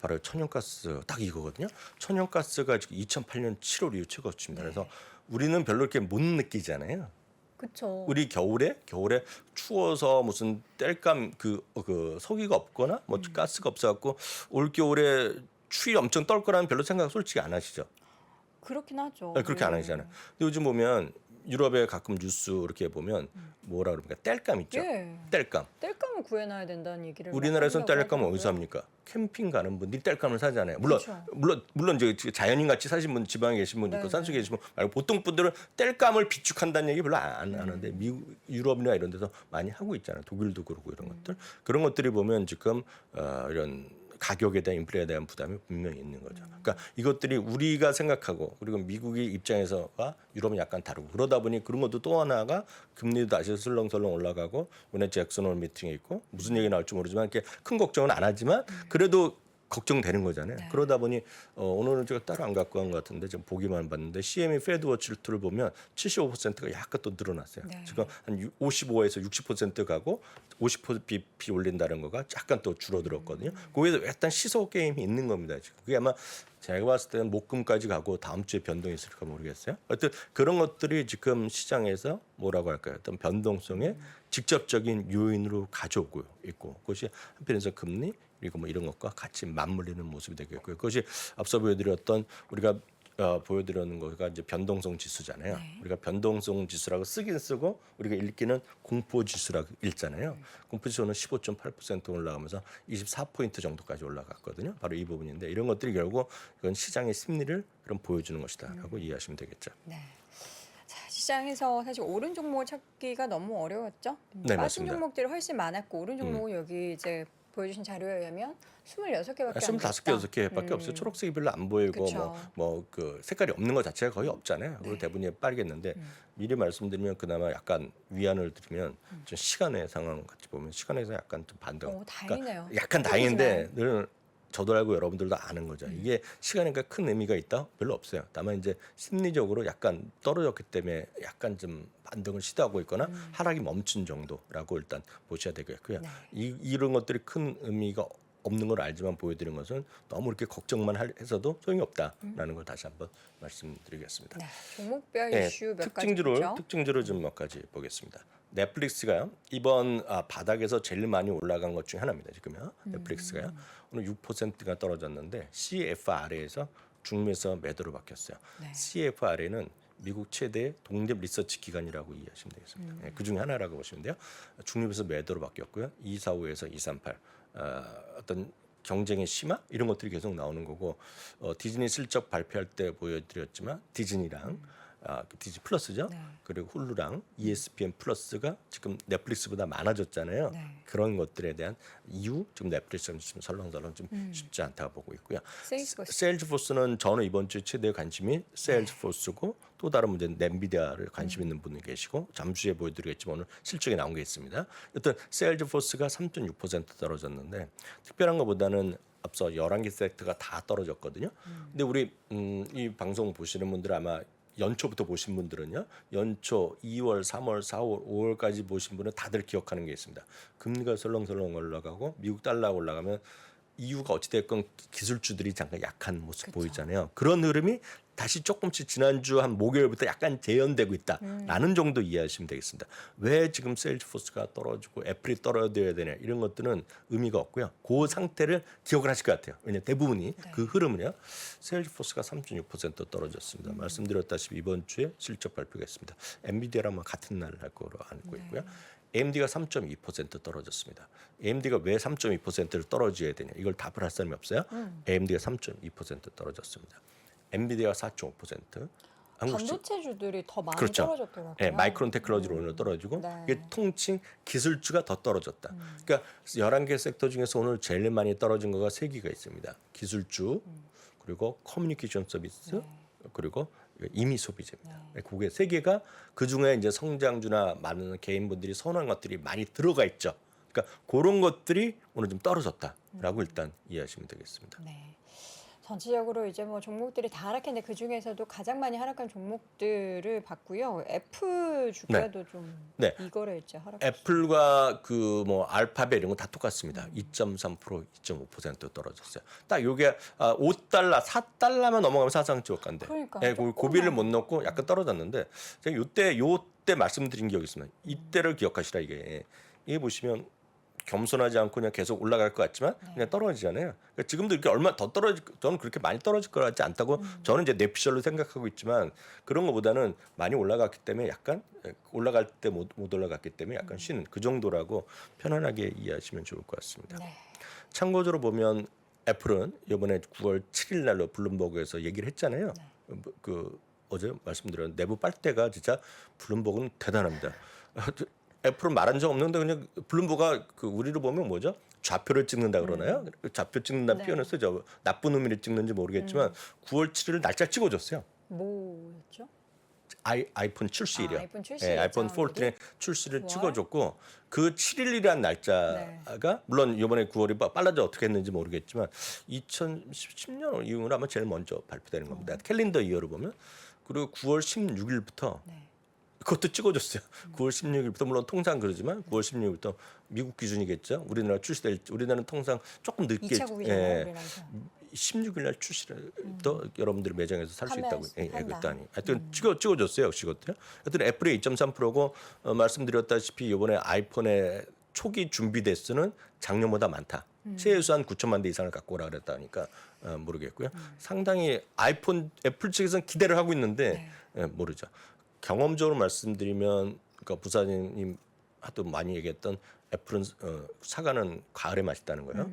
바로 천연가스 딱 이거거든요. 천연가스가 지금 2008년 7월 이후 최고치입니다. 그래서 우리는 별로 이렇게 못 느끼잖아요. 그렇죠. 우리 겨울에 추워서 무슨 땔감 그 석유가 없거나 뭐 가스가 없어갖고 올 겨울에 추위 엄청 떨 거라는 별로 생각 솔직히 안 하시죠. 그렇긴 하죠. 네, 그렇게 안 하시잖아요. 근데 요즘 보면 유럽에 가끔 뉴스 이렇게 보면 뭐라 그럽니까? 땔감 있죠. 예. 땔감. 땔감을 구해놔야 된다는 얘기를 우리나라에서는 많이 땔감은 하더라고요. 어디서 합니까? 캠핑 가는 분들이 땔감을 사잖아요. 그렇죠. 물론 이제 자연인 같이 사신 분, 지방에 계신 분 있고 네, 산속에 계신 분 말고 보통 분들은 땔감을 비축한다는 얘기 별로 안 하는데 미국, 유럽이나 이런 데서 많이 하고 있잖아요. 독일도 그러고 이런 것들. 그런 것들이 보면 지금 이런 가격에 대한 인플레에 대한 부담이 분명히 있는 거죠. 그러니까 이것들이 우리가 생각하고 그리고 미국의 입장에서와 유럽은 약간 다르고 그러다 보니 그런 것도 또 하나가 금리도 다시 설렁설렁 올라가고 이번에 잭슨홀 미팅이 있고 무슨 얘기 나올지 모르지만 이렇게 큰 걱정은 안 하지만 그래도 걱정되는 거잖아요. 그러다 보니 오늘은 제가 따로 안 갖고 간 것 같은데 지금 보기만 봤는데 CME 패드워치 툴을 보면 75%가 약간 또 늘어났어요. 네. 지금 한 55에서 60% 가고 50bp 올린다는 거가 약간 또 줄어들었거든요. 거기에서 약간 시소 게임이 있는 겁니다. 지금 그게 아마 제가 봤을 때는 목금까지 가고 다음 주에 변동이 있을까 모르겠어요. 하여튼 그런 것들이 지금 시장에서 뭐라고 할까요? 어떤 변동성의 직접적인 요인으로 가져오고 있고 그것이 한편에서 금리 그리고 뭐 이런 것과 같이 맞물리는 모습이 되겠고요. 그것이 앞서 보여드렸던 우리가 보여드리는 거가 이제 변동성 지수잖아요. 우리가 변동성 지수라고 쓰긴 쓰고 우리가 읽기는 공포 지수라고 읽잖아요. 공포 지수는 15.8% 올라가면서 24포인트 정도까지 올라갔거든요. 바로 이 부분인데 이런 것들이 결국 이건 시장의 심리를 그럼 보여주는 것이다라고 이해하시면 되겠죠. 네. 자, 시장에서 사실 오른 종목을 찾기가 너무 어려웠죠. 네, 빠진 맞습니다. 종목들이 훨씬 많았고 오른 종목은 여기 이제 보여주신 자료에 의하면 26개밖에 안 됐다. 25개, 6개밖에 없어요. 초록색이 별로 안 보이고 그쵸. 뭐 그 색깔이 없는 것 자체가 거의 없잖아요. 그리고 네. 대부분이 빨겠는데 미리 말씀드리면 그나마 약간 위안을 드리면 좀 시간의 상황 같이 보면 시간에서 약간 좀 반등. 오, 다행이네요. 약간 다행인데 늘 저도 알고 여러분들도 아는 거죠. 이게 시간이니까 큰 의미가 있다? 별로 없어요. 다만 이제 심리적으로 약간 떨어졌기 때문에 약간 좀 반등을 시도하고 있거나 하락이 멈춘 정도라고 일단 보셔야 되겠고요. 네. 이런 것들이 큰 의미가 없는 걸 알지만 보여드린 것은 너무 이렇게 걱정만 해서도 소용이 없다라는 걸 다시 한번 말씀드리겠습니다. 네. 종목별 네, 이슈 몇 가지 있죠. 특징주를 좀 몇 가지 보겠습니다. 넷플릭스가 이번 바닥에서 제일 많이 올라간 것 중에 하나입니다. 지금요. 넷플릭스가요. 오늘 6%가 떨어졌는데 CFR에서 중매에서 매도로 바뀌었어요. 네. CFR에는 미국 최대 독립 리서치 기관이라고 이해하시면 되겠습니다. 네, 그 중에 하나라고 보시면 돼요. 중립에서 매도로 바뀌었고요. 245에서 238 어떤 경쟁의 심화 이런 것들이 계속 나오는 거고 디즈니 실적 발표할 때 보여드렸지만 디즈니랑 그 디즈니 플러스죠. 네. 그리고 훌루랑 ESPN 플러스가 지금 넷플릭스보다 많아졌잖아요. 네. 그런 것들에 대한 이유 지금 넷플릭스는 지금 설렁설렁 좀 쉽지 않다고 보고 있고요. 세일즈포스. 세일즈포스는 저는 이번 주에 최대 관심이 세일즈포스고 또 다른 문제는 엔비디아를 관심 있는 분이 계시고 잠시 후에 보여드리겠지만 오늘 실적이 나온 게 있습니다. 여튼 세일즈포스가 3.6% 떨어졌는데 특별한 것보다는 앞서 11개 섹터가 다 떨어졌거든요. 근데 우리 이 방송 보시는 분들 아마 연초부터 보신 분들은요. 연초 2월, 3월, 4월, 5월까지 보신 분은 다들 기억하는 게 있습니다. 금리가 설렁설렁 올라가고 미국 달러가 올라가면 이유가 어찌됐건 기술주들이 잠깐 약한 모습 그쵸. 보이잖아요. 그런 흐름이 다시 조금씩 지난주 한 목요일부터 약간 재현되고 있다라는 정도 이해하시면 되겠습니다. 왜 지금 세일즈포스가 떨어지고 애플이 떨어져야 되냐 이런 것들은 의미가 없고요. 그 상태를 기억을 하실 것 같아요. 왜냐하면 대부분이 그 흐름은요. 세일즈포스가 3.6% 떨어졌습니다. 말씀드렸다시피 이번 주에 실적 발표가 있습니다. 엔비디아랑 같은 날 할 거로 알고 있고요. AMD가 3.2% 떨어졌습니다. AMD가 왜 3.2%를 떨어져야 되냐? 이걸 답을 할 사람이 없어요. AMD가 3.2% 떨어졌습니다. 엔비디아가 4.5%. 반도체주들이 더 많이 그렇죠. 떨어졌더라고요. 네, 마이크론 테크놀로지로 오늘 떨어지고 네. 이게 통칭 기술주가 더 떨어졌다. 그러니까 11개 sek터 중에서 오늘 제일 많이 떨어진 거가 3개가 있습니다. 기술주, 그리고 커뮤니케이션 서비스, 그리고 임의 소비재입니다. 그게 3개가 그중에 이제 성장주나 많은 개인분들이 선호한 것들이 많이 들어가 있죠. 그러니까 그런 것들이 오늘 좀 떨어졌다라고 일단 이해하시면 되겠습니다. 네. 전체적으로 이제 뭐 종목들이 다 하락했는데 그 중에서도 가장 많이 하락한 종목들을 봤고요. 애플 주가도 좀 네. 이거랬죠. 하락. 애플과 그 뭐 알파벳 이런 거 다 똑같습니다. 2.3%, 2.5% 떨어졌어요. 딱 요게 $5, $4만 넘어가면 사상 지옥간데. 그러니까 예, 조금만. 고비를 못 넣고 약간 떨어졌는데 제가 요때 말씀드린 기억이 있습니다. 이때를 기억하시라 이게. 이게 보시면 겸손하지 않고 그냥 계속 올라갈 것 같지만 그냥 떨어지잖아요. 그러니까 지금도 이렇게 얼마 더 떨어질, 저는 그렇게 많이 떨어질 것 같지 않다고 저는 이제 내피셜로 생각하고 있지만 그런 것보다는 많이 올라갔기 때문에 약간 올라갈 때 못 올라갔기 때문에 약간 쉬는 그 정도라고 편안하게 이해하시면 좋을 것 같습니다. 네. 참고적으로 보면 애플은 이번에 9월 7일 날로 블룸버그에서 얘기를 했잖아요. 그 어제 말씀드렸는데 내부 빨대가 진짜 블룸버그는 대단합니다. 애플은 말한 적 없는데 그냥 블룸버그가 그 우리로 보면 뭐죠? 좌표를 찍는다 그러나요? 좌표 찍는다는 네. 표현을 쓰죠. 나쁜 의미를 찍는지 모르겠지만 9월 7일 날짜 찍어줬어요. 뭐였죠? 아이폰 출시일이요. 아이폰 출시 예, 아이폰 일정이 14의 출시를 9월? 찍어줬고 그 7일이라는 날짜가 물론 이번에 9월이 빨라져 어떻게 했는지 모르겠지만 2010년 이후로 아마 제일 먼저 발표되는 겁니다. 캘린더 이어로 보면 그리고 9월 16일부터 네. 그것도 찍어줬어요. 9월 16일부터 물론 통상 그러지만 9월 16일부터 미국 기준이겠죠. 우리나라 출시될 우리나라는 통상 조금 늦게 2차 국이잖아요. 우리나라에서. 16일 날 출시를 또 여러분들 매장에서 살 수 있다고 판다. 그랬더니 하여튼 찍어줬어요. 역시 그것도요. 하여튼 애플의 2.3%고 말씀드렸다시피 이번에 아이폰의 초기 준비 대수는 작년보다 많다. 최소 한 9천만 대 이상을 갖고 오라 그랬다니까 모르겠고요. 상당히 애플 측에서는 기대를 하고 있는데 모르죠. 경험적으로 말씀드리면 그러니까 부사장님 하도 많이 얘기했던 애플은 사과는 가을에 맛있다는 거예요.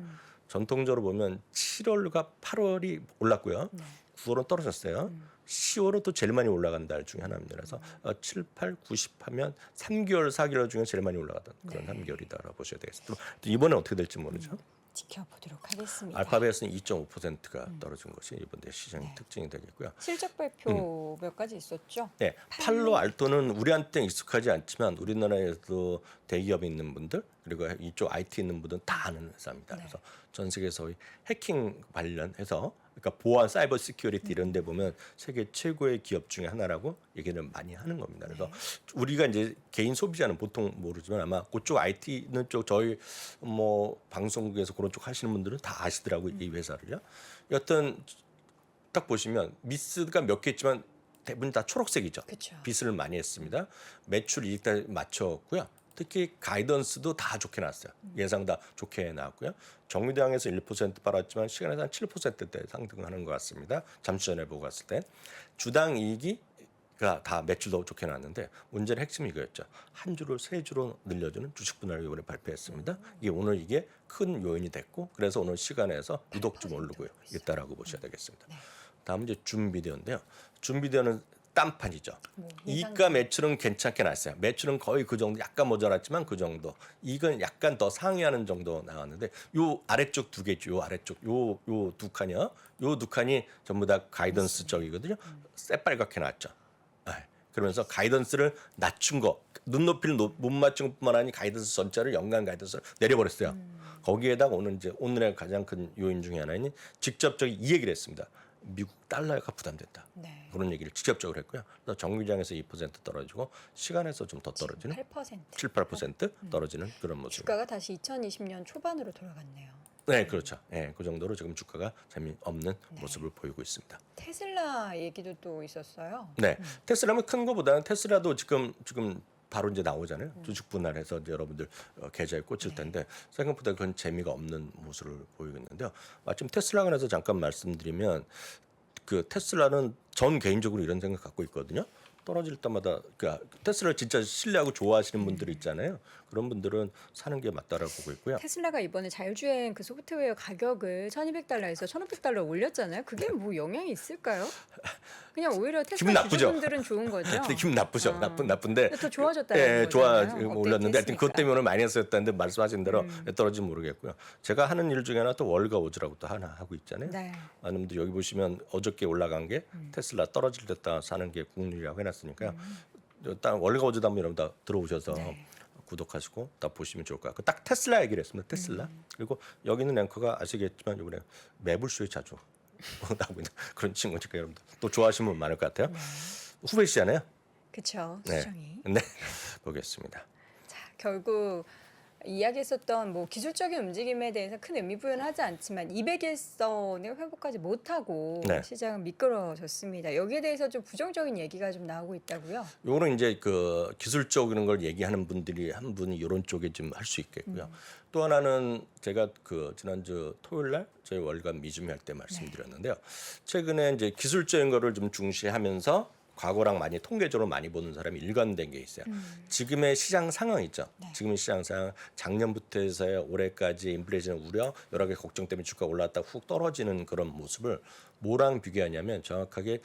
전통적으로 보면 7월과 8월이 올랐고요. 9월은 떨어졌어요. 10월은 또 제일 많이 올라간 달 중에 하나입니다. 그래서 7, 8, 90 하면 3개월, 4개월 중에 제일 많이 올라가던 그런 3개월이다라고 보셔야 되겠습니다. 이번에 어떻게 될지 모르죠. 지켜보도록 하겠습니다. 알파벳은 2.5%가 떨어진 것이 이번 시장의 특징이 되겠고요. 실적 발표 몇 가지 있었죠? 네, 팔로 알토는 우리한테 익숙하지 않지만 우리나라에도 대기업에 있는 분들 그리고 이쪽 IT 있는 분들은 다 아는 회사입니다. 그래서 전 세계에서 해킹 관련해서 그러니까 보안, 사이버 시큐리티 이런 데 보면 세계 최고의 기업 중에 하나라고 얘기를 많이 하는 겁니다. 그래서 우리가 이제 개인 소비자는 보통 모르지만 아마 그쪽 IT 있는 쪽 저희 뭐 방송국에서 그런 쪽 하시는 분들은 다 아시더라고요. 이 회사를요. 여튼 딱 보시면 미스가 몇 개 있지만 대부분 다 초록색이죠. 그쵸. 빚을 많이 했습니다. 매출 이익 다 맞췄고요. 특히 가이던스도 다 좋게 나왔어요. 예상 다 좋게 나왔고요. 정유대항에서 1% 팔았지만 시간에서 한 7%대 상승하는 것 같습니다. 잠시 전에 보고 갔을 때 주당 이익이가 다 매출도 좋게 나왔는데 문제는 핵심이 이거였죠. 한 주를 세 주로 늘려주는 주식 분할을 이번에 발표했습니다. 이게 오늘 이게 큰 요인이 됐고 그래서 오늘 시간에서 유독 좀 오르고 있다라고 보셔야 되겠습니다. 다음은 이제 줌비디오인데요. 줌비디오는 딴판이죠. 이가 매출은 괜찮게 나왔어요. 매출은 거의 그 정도, 약간 모자랐지만 그 정도. 이건 약간 더 상회하는 정도 나왔는데 요 아래쪽 두 개죠. 요 아래쪽 요 두 칸이요. 요 두 칸이 전부 다 가이던스 쪽이거든요. 새빨갛게 나왔죠. 그러면서 가이던스를 낮춘 거, 눈높이를 못 맞춘 것뿐만 아니라 가이던스 전체를 연간 가이던스를 내려버렸어요. 거기에다가 오늘의 가장 큰 요인 중에 하나는 직접적인 이 얘기를 했습니다. 미국 달러가 부담된다. 네. 그런 얘기를 직접적으로 했고요. 그래서 정규장에서 2% 떨어지고 시간에서 좀 더 떨어지는 8%. 7-8% 떨어지는 그런 모습. 주가가 다시 2020년 초반으로 돌아갔네요. 네, 그렇죠. 네, 그 정도로 지금 주가가 재미없는 모습을 보이고 있습니다. 테슬라 얘기도 또 있었어요. 네, 테슬라는 큰 거보다는 테슬라도 지금 바로 이제 나오잖아요. 주식 분할해서 이제 여러분들 계좌에 꽂힐 텐데 생각보다 그건 재미가 없는 모습을 보이고 있는데요. 마침 테슬라 관해서 잠깐 말씀드리면 그 테슬라는 전 개인적으로 이런 생각 갖고 있거든요. 떨어질 때마다 그러니까 테슬라를 진짜 신뢰하고 좋아하시는 분들이 있잖아요. 그런 분들은 사는 게 맞다라고 보고 있고요. 테슬라가 이번에 자율주행 그 소프트웨어 가격을 1,200달러에서 1,500달러 올렸잖아요. 그게 뭐 영향이 있을까요? 그냥 오히려 기분 테슬라 나쁘죠? 주주분들은 좋은 거죠. 근데 기분 나쁘죠. 아. 나쁜데. 근데 더 좋아졌다는 예, 거잖아요. 올랐는데 하여튼 그것 업데이트했으니까. 때문에 오늘 마이너스였다는데 말씀하신 대로 떨어지면 모르겠고요. 제가 하는 일 중에 하나 또 월가 오즈라고 또 하나 하고 있잖아요. 네. 많은 분들 여기 보시면 어저께 올라간 게 테슬라 떨어질 때 사는 게 국룰이라고 해놨으니까요. 일단 월가 오즈도 한번 여러분 다 들어오셔서 구독하시고 다 보시면 좋을 것 같고 딱 테슬라 얘기를 했습니다. 테슬라. 그리고 여기 있는 앵커가 아시겠지만 이번에 매불쇼에 자주 나오고 있는 그런 친구니까 여러분들 또 좋아하시는 분 많을 것 같아요. 후배시잖아요. 그렇죠. 네. 수정이. 네. 보겠습니다. 자, 결국 이야기했었던 뭐 기술적인 움직임에 대해서 큰 의미 부여는 하지 않지만 200일선을 회복하지 못하고 네. 시장은 미끄러졌습니다. 여기에 대해서 좀 부정적인 얘기가 좀 나오고 있다고요. 요거는 이제 그 기술적인 걸 얘기하는 분들이 한 분이 이런 쪽에 좀 할 수 있겠고요. 또 하나는 제가 그 지난주 토요일 날 저희 월간 미주미 할 때 말씀드렸는데요. 최근에 이제 기술적인 거를 좀 중시하면서 과거랑 많이 통계적으로 많이 보는 사람이 일관된 게 있어요. 지금의 시장 상황 있죠. 지금의 시장 상황 작년부터 해서 올해까지 인플레이션 우려 여러 가지 걱정 때문에 주가가 올랐다 훅 떨어지는 그런 모습을 뭐랑 비교하냐면 정확하게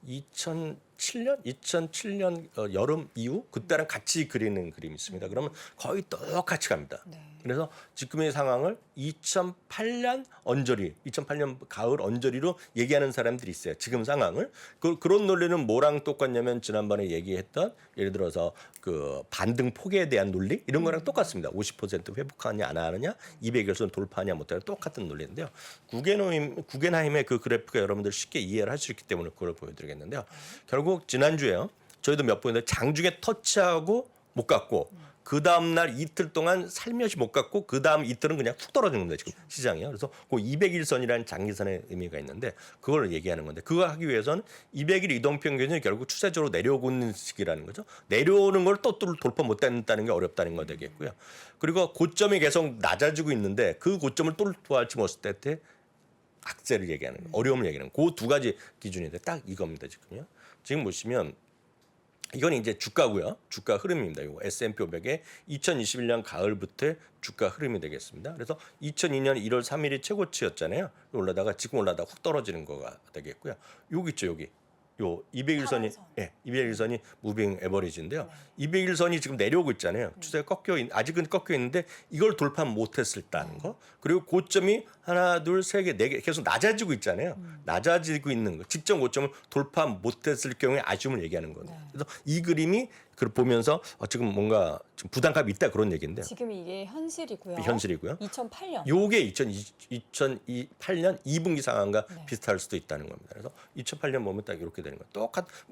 2007년 여름 이후 그때랑 같이 그리는 그림이 있습니다. 그러면 거의 똑같이 갑니다. 그래서 지금의 상황을 2008년 언저리, 2008년 가을 언저리로 얘기하는 사람들이 있어요. 지금 상황을. 그런 논리는 뭐랑 똑같냐면 지난번에 얘기했던 예를 들어서 그 반등 폭에 대한 논리 이런 거랑 똑같습니다. 50% 회복하냐 안 하느냐, 200일선 돌파하냐 못하냐 똑같은 논리인데요. 구겐하임의 그 그래프가 여러분들 쉽게 이해를 할 수 있기 때문에 그걸 보여드리겠는데요. 결국 지난주에요. 저희도 몇 번 했는데 장중에 터치하고 못 갔고 그 다음 날 이틀 동안 살며시 못 갔고 그 다음 이틀은 그냥 훅 떨어진 겁니다. 지금 시장이요. 그래서 그 200일선이라는 장기선의 의미가 있는데 그걸 얘기하는 건데 그거 하기 위해서는 200일 이동평균이 결국 추세적으로 내려오고 있는 시기라는 거죠. 내려오는 걸 또 돌파 못 했다는 게 어렵다는 거 되겠고요. 그리고 고점이 계속 낮아지고 있는데 그 고점을 또 돌파하지 못했을 때 악재를 얘기하는 거예요. 어려움을 얘기하는 거예요. 그 두 가지 기준인데 딱 이겁니다. 지금요. 지금 보시면 이건 이제 주가고요. 주가 흐름입니다. 이거 S&P 500의 2021년 가을부터의 주가 흐름이 되겠습니다. 그래서 2002년 1월 3일이 최고치였잖아요. 올라다가 지금 올라다가 훅 떨어지는 거가 되겠고요. 여기 있죠, 여기. 요 200일선이 예, 200일선이 무빙 에버리지인데요. 200일선이 지금 내려오고 있잖아요. 추세가 아직은 꺾여 있는데 이걸 돌파 못했을 때는 거. 그리고 고점이 하나, 둘, 세 개, 네 개 계속 낮아지고 있잖아요. 낮아지고 있는 거. 직전 고점을 돌파 못했을 경우에 아쉬움을 얘기하는 거예요. 그래서 이 그림이 그걸 보면서 지금 뭔가 좀 부담감이 있다 그런 얘기인데요. 지금 이게 현실이고요. 현실이고요. 2008년. 요게 2008년 2분기 상황과 비슷할 수도 있다는 겁니다. 그래서 2008년 보면 딱 이렇게 되는 거예요.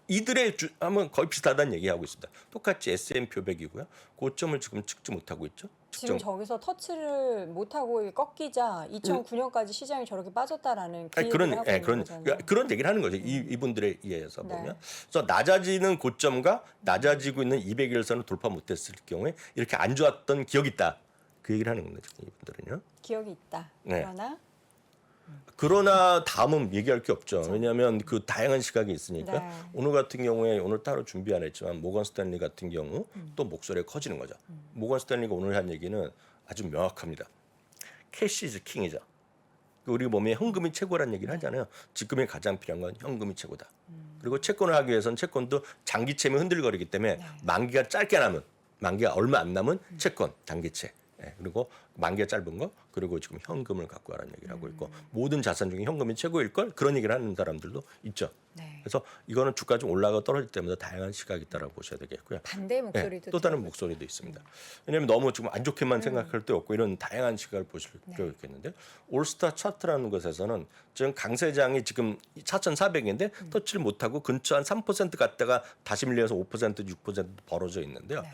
이들의 하면 거의 비슷하다는 얘기하고 있습니다. 똑같이 S&P 500이고요. 고점을 지금 찍지 못하고 있죠. 지금 저기서 터치를 못하고 꺾이자 2009년까지 시장이 저렇게 빠졌다라는 기회를 하고 있는 거잖아요. 그런 얘기를 하는 거죠. 이분들에 의해서 보면. 그래서 낮아지는 고점과 낮아지고 있는 200일선을 돌파 못했을 경우에 이렇게 안 좋았던 기억이 있다. 그 얘기를 하는 겁니다. 지금 이분들은요. 기억이 있다. 네. 그러나 다음은 얘기할 게 없죠. 왜냐하면 그 다양한 시각이 있으니까. 네. 오늘 같은 경우에 오늘 따로 준비 안 했지만 모건 스탠리 같은 경우 또 목소리가 커지는 거죠. 모건 스탠리가 오늘 한 얘기는 아주 명확합니다. 캐시 이즈 킹이죠. 우리 몸에 현금이 최고라는 얘기를 하잖아요. 지금에 가장 필요한 건 현금이 최고다. 그리고 채권을 하기 위해서는 채권도 장기채면 흔들거리기 때문에 네. 만기가 짧게 남은, 만기가 얼마 안 남은 채권, 단기채. 예, 그리고 만기가 짧은 거, 그리고 지금 현금을 갖고 가라는 얘기를 하고 있고 모든 자산 중에 현금이 최고일 걸 그런 얘기를 하는 사람들도 있죠. 네. 그래서 이거는 주가 좀 올라가 떨어질 때마다 다양한 시각이 있다라고 보셔야 되겠고요. 반대 예, 목소리도 또 다른 들어보죠. 목소리도 있습니다. 왜냐하면 너무 지금 안 좋게만 생각할 때 없고 이런 다양한 시각을 보실 필요가 있겠는데 올스타 차트라는 것에서는 지금 강세장이 지금 4,400인데 터치를 못하고 근처 한 3% 갔다가 다시 밀려서 5% 6% 벌어져 있는데요. 네.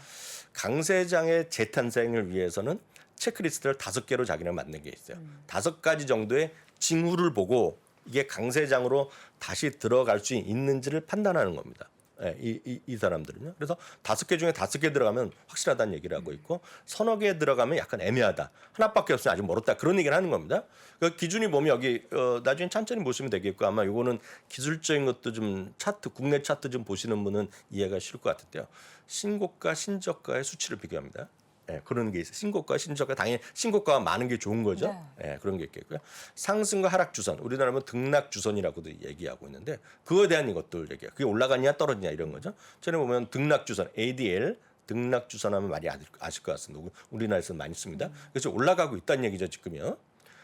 강세장의 재탄생을 위해서는 체크리스트를 5개로 자기는 만든 게 있어요. 5가지 정도의 징후를 보고 이게 강세장으로 다시 들어갈 수 있는지를 판단하는 겁니다. 예, 이 사람들은요. 그래서 5개 중에 5개 들어가면 확실하다는 얘기를 하고 있고 서너 개 들어가면 약간 애매하다. 하나밖에 없으면 아직 멀었다. 그런 얘기를 하는 겁니다. 그 기준이 보면 여기 나중에 천천히 보시면 되겠고 아마 요거는 기술적인 것도 좀 차트, 국내 차트 좀 보시는 분은 이해가 쉬울 것 같은데요. 신고가, 신저가의 수치를 비교합니다. 예, 그런 게 있어요. 신고가, 신저가 당연히 신고가가 많은 게 좋은 거죠. 네. 예, 그런 게 있겠고요. 상승과 하락 주선, 우리나라는 등락 주선이라고도 얘기하고 있는데 그거에 대한 이것들 얘기해요. 그게 올라가냐 떨어지냐 이런 거죠. 전에 보면 등락 주선, ADL 등락 주선하면 많이 아실 것 같습니다. 우리나라에서는 많이 씁니다. 그래서 올라가고 있다는 얘기죠 지금요.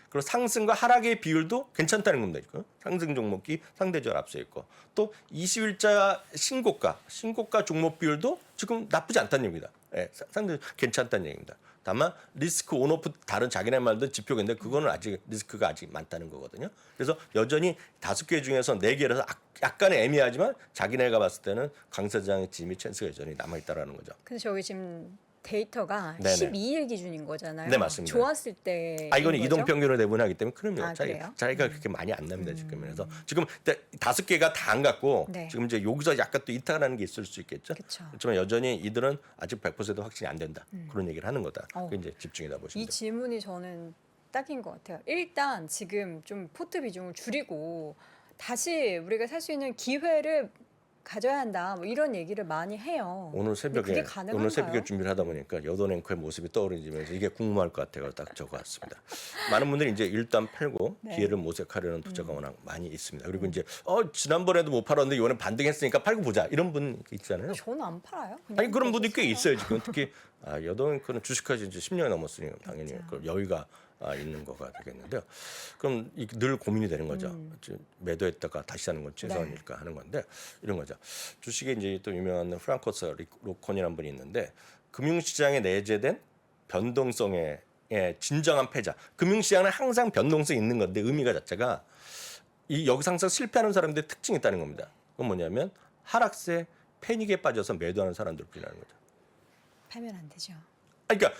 그리고 상승과 하락의 비율도 괜찮다는 겁니다. 상승 종목이 상대적으로 앞서 있고 또 20일자 신고가 종목 비율도 지금 나쁘지 않다는 얘기입니다. 예, 상당히 괜찮다는 얘기입니다. 다만 리스크 온오프 다른 자기네 말도 지표인데 그거는 아직 리스크가 아직 많다는 거거든요. 그래서 여전히 5개 중에서 4개라서 약간의 애매하지만 자기네가 봤을 때는 강세장의 짐이 찬스가 여전히 남아 있다라는 거죠. 근데 저기 지금 데이터가 네네. 12일 기준인 거잖아요. 네, 맞습니다. 좋았을 때. 이거는 이동 평균을 대분하기 때문에 그럼요. 아, 그래요? 차이가 그렇게 많이 안 납니다 지금. 그래서 지금 5개가 다 안 갔고 네. 지금 이제 여기서 약간 또 이탈하는 게 있을 수 있겠죠. 그쵸. 그렇지만 여전히 이들은 아직 100% 확신이 안 된다. 그런 얘기를 하는 거다. 어. 그 이제 집중해다 보시면 이 돼요. 질문이 저는 딱인 것 같아요. 일단 지금 좀 포트 비중을 줄이고 다시 우리가 살 수 있는 기회를 가져야 한다. 뭐 이런 얘기를 많이 해요. 오늘 근데 그게 새벽에 가능한가요? 준비를 하다 보니까 여돈 앵커의 모습이 떠오르면서 이게 궁금할 것 같아요. 딱 적어왔습니다. 많은 분들이 이제 일단 팔고 네. 기회를 모색하려는 투자가 워낙 많이 있습니다. 그리고 이제 지난번에도 못 팔았는데 이번에 반등했으니까 팔고 보자 이런 분 있잖아요. 저는 안 팔아요. 그냥 아니 그런 분들이 꽤 내줬어요. 있어요 지금. 특히 여돈 앵커는 주식하신 지 10년이 넘었으니까 당연히 그렇죠. 그 여유가 있는 거가 되겠는데요. 그럼 늘 고민이 되는 거죠. 매도했다가 다시 사는 건 최선일까 하는 건데 이런 거죠. 주식에 이제 또 유명한 프랑코스 로콘이라는 분이 있는데 금융시장에 내재된 변동성의 진정한 패자. 금융시장은 항상 변동성이 있는 건데 의미가 자체가 여기서 항상 실패하는 사람들의 특징이 있다는 겁니다. 그건 뭐냐면 하락세 패닉에 빠져서 매도하는 사람들뿐이라는 거죠. 팔면 안 되죠. 그러니까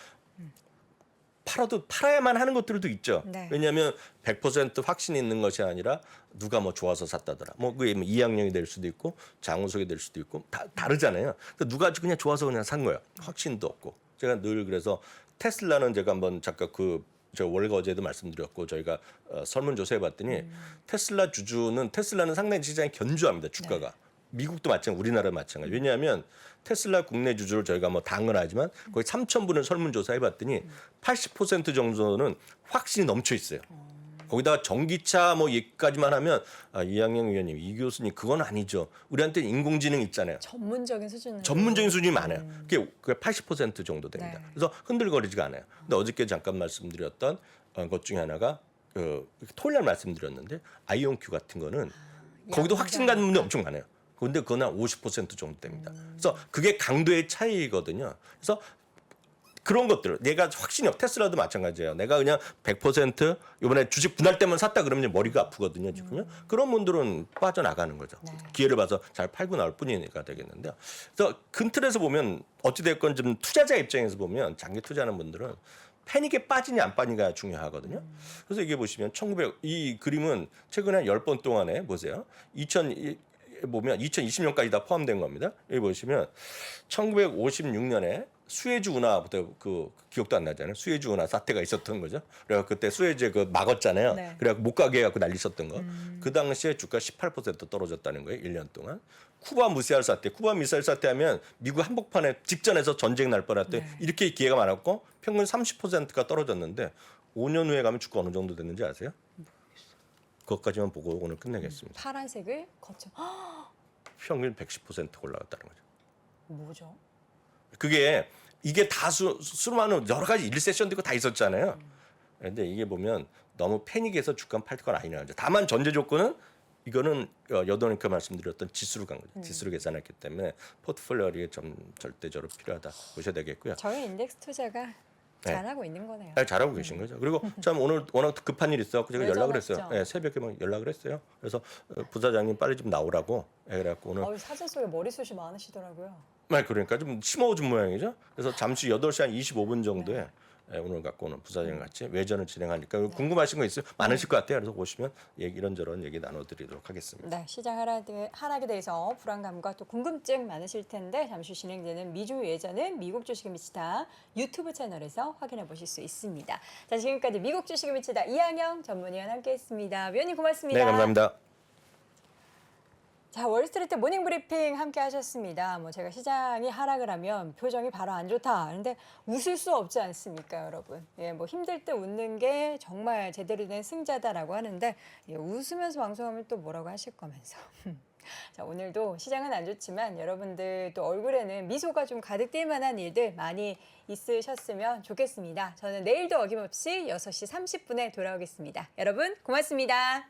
팔아야만 하는 것들도 있죠. 네. 왜냐하면 100% 확신이 있는 것이 아니라 누가 뭐 좋아서 샀다더라. 뭐 그게 이학령이 될 수도 있고 장우석이 될 수도 있고 다르잖아요. 그러니까 누가 그냥 좋아서 그냥 산 거예요. 확신도 없고. 제가 늘 그래서 테슬라는 제가 한번 잠깐 저 월가 어제도 말씀드렸고 저희가 설문조사해봤더니 테슬라는 상당히 시장이 견조합니다. 주가가. 네. 미국도 마찬가지, 우리나라도 마찬가지. 왜냐하면 테슬라 국내 주주를 저희가 뭐 당은 하지만 거의 3,000분을 설문조사해봤더니 80% 정도는 확신이 넘쳐 있어요. 거기다가 전기차 뭐 얘기까지만 하면 이학영 위원님, 이 교수님 그건 아니죠. 우리한테 인공지능 있잖아요. 전문적인 수준은 전문적인 수준이 많아요. 그게 80% 정도 됩니다. 네. 그래서 흔들거리지가 않아요. 근데 어저께 잠깐 말씀드렸던 것 중에 하나가 토요일 날 말씀드렸는데 아이온큐 같은 거는 거기도 확신 가는 분들이 엄청 많아요. 근데 그건 한 50% 정도 됩니다. 그래서 그게 강도의 차이거든요. 그래서 그런 것들 내가 확신이 없. 테슬라도 마찬가지예요. 내가 그냥 100% 이번에 주식 분할 때만 샀다 그러면 머리가 아프거든요. 지금요. 그런 분들은 빠져나가는 거죠. 네. 기회를 봐서 잘 팔고 나올 뿐이니까 되겠는데요. 그래서 큰 틀에서 보면 어찌됐건 좀 투자자 입장에서 보면 장기 투자하는 분들은 패닉에 빠지냐 안 빠지냐가 중요하거든요. 그래서 이게 보시면 이 그림은 최근에 한 10번 동안에 보세요. 2020년까지 다 포함된 겁니다. 여기 보시면 1956년에 수에즈 운하부터 그 기억도 안 나잖아요. 수에즈 운하 사태가 있었던 거죠. 그래서 그때 수에즈 막았잖아요. 네. 그래서 못 가게 해갖고 난리 썼던 거. 그 당시에 주가 18% 떨어졌다는 거예요. 1년 동안. 쿠바 미사일 사태 하면 미국 한복판에 직전에서 전쟁 날 뻔했대. 네. 이렇게 기회가 많았고 평균 30%가 떨어졌는데 5년 후에 가면 주가 어느 정도 됐는지 아세요? 그것까지만 보고 오늘 끝내겠습니다. 파란색을 거쳐. 평균 110% 올라갔다는 거죠. 뭐죠? 이게 다 수많은 여러 가지 1세션도 있고 다 있었잖아요. 그런데 이게 보면 너무 패닉해서 주가 팔 건 아니라는 거죠. 다만 전제 조건은 이거는 여도님께 말씀드렸던 지수로 간 거죠. 지수로 계산했기 때문에 포트폴리오에 좀 절대적으로 필요하다 보셔야 되겠고요. 저희 인덱스 투자가 잘하고 있는 거네요. 잘하고 계신 거죠. 그리고 참 오늘 워낙 급한 일이 있어서 제가 연락을 했어요. 맞죠? 네, 새벽에 막 연락을 했어요. 그래서 부사장님 빨리 좀 나오라고. 그래갖고 오늘 사진 속에 머리숱이 많으시더라고요. 그러니까 좀 심어준 모양이죠. 그래서 잠시 8시 한 25분 정도에 오늘 갖고 오는 부사장 같이 외전을 진행하니까 궁금하신 거 있어요? 많으실 것 같아요. 그래서 오시면 이런저런 얘기 나눠드리도록 하겠습니다. 네, 시장 하락에 대해서 불안감과 또 궁금증 많으실 텐데 잠시 진행되는 미주 예전은 미국 주식에 미치다 유튜브 채널에서 확인해 보실 수 있습니다. 자, 지금까지 미국 주식에 미치다 이항영 전문위원 함께했습니다. 위원님 고맙습니다. 네, 감사합니다. 자, 월스트리트 모닝 브리핑 함께 하셨습니다. 제가 시장이 하락을 하면 표정이 바로 안 좋다. 그런데 웃을 수 없지 않습니까, 여러분? 힘들 때 웃는 게 정말 제대로 된 승자다라고 하는데 웃으면서 방송하면 또 뭐라고 하실 거면서. 자, 오늘도 시장은 안 좋지만 여러분들 또 얼굴에는 미소가 좀 가득 띌 만한 일들 많이 있으셨으면 좋겠습니다. 저는 내일도 어김없이 6시 30분에 돌아오겠습니다. 여러분 고맙습니다.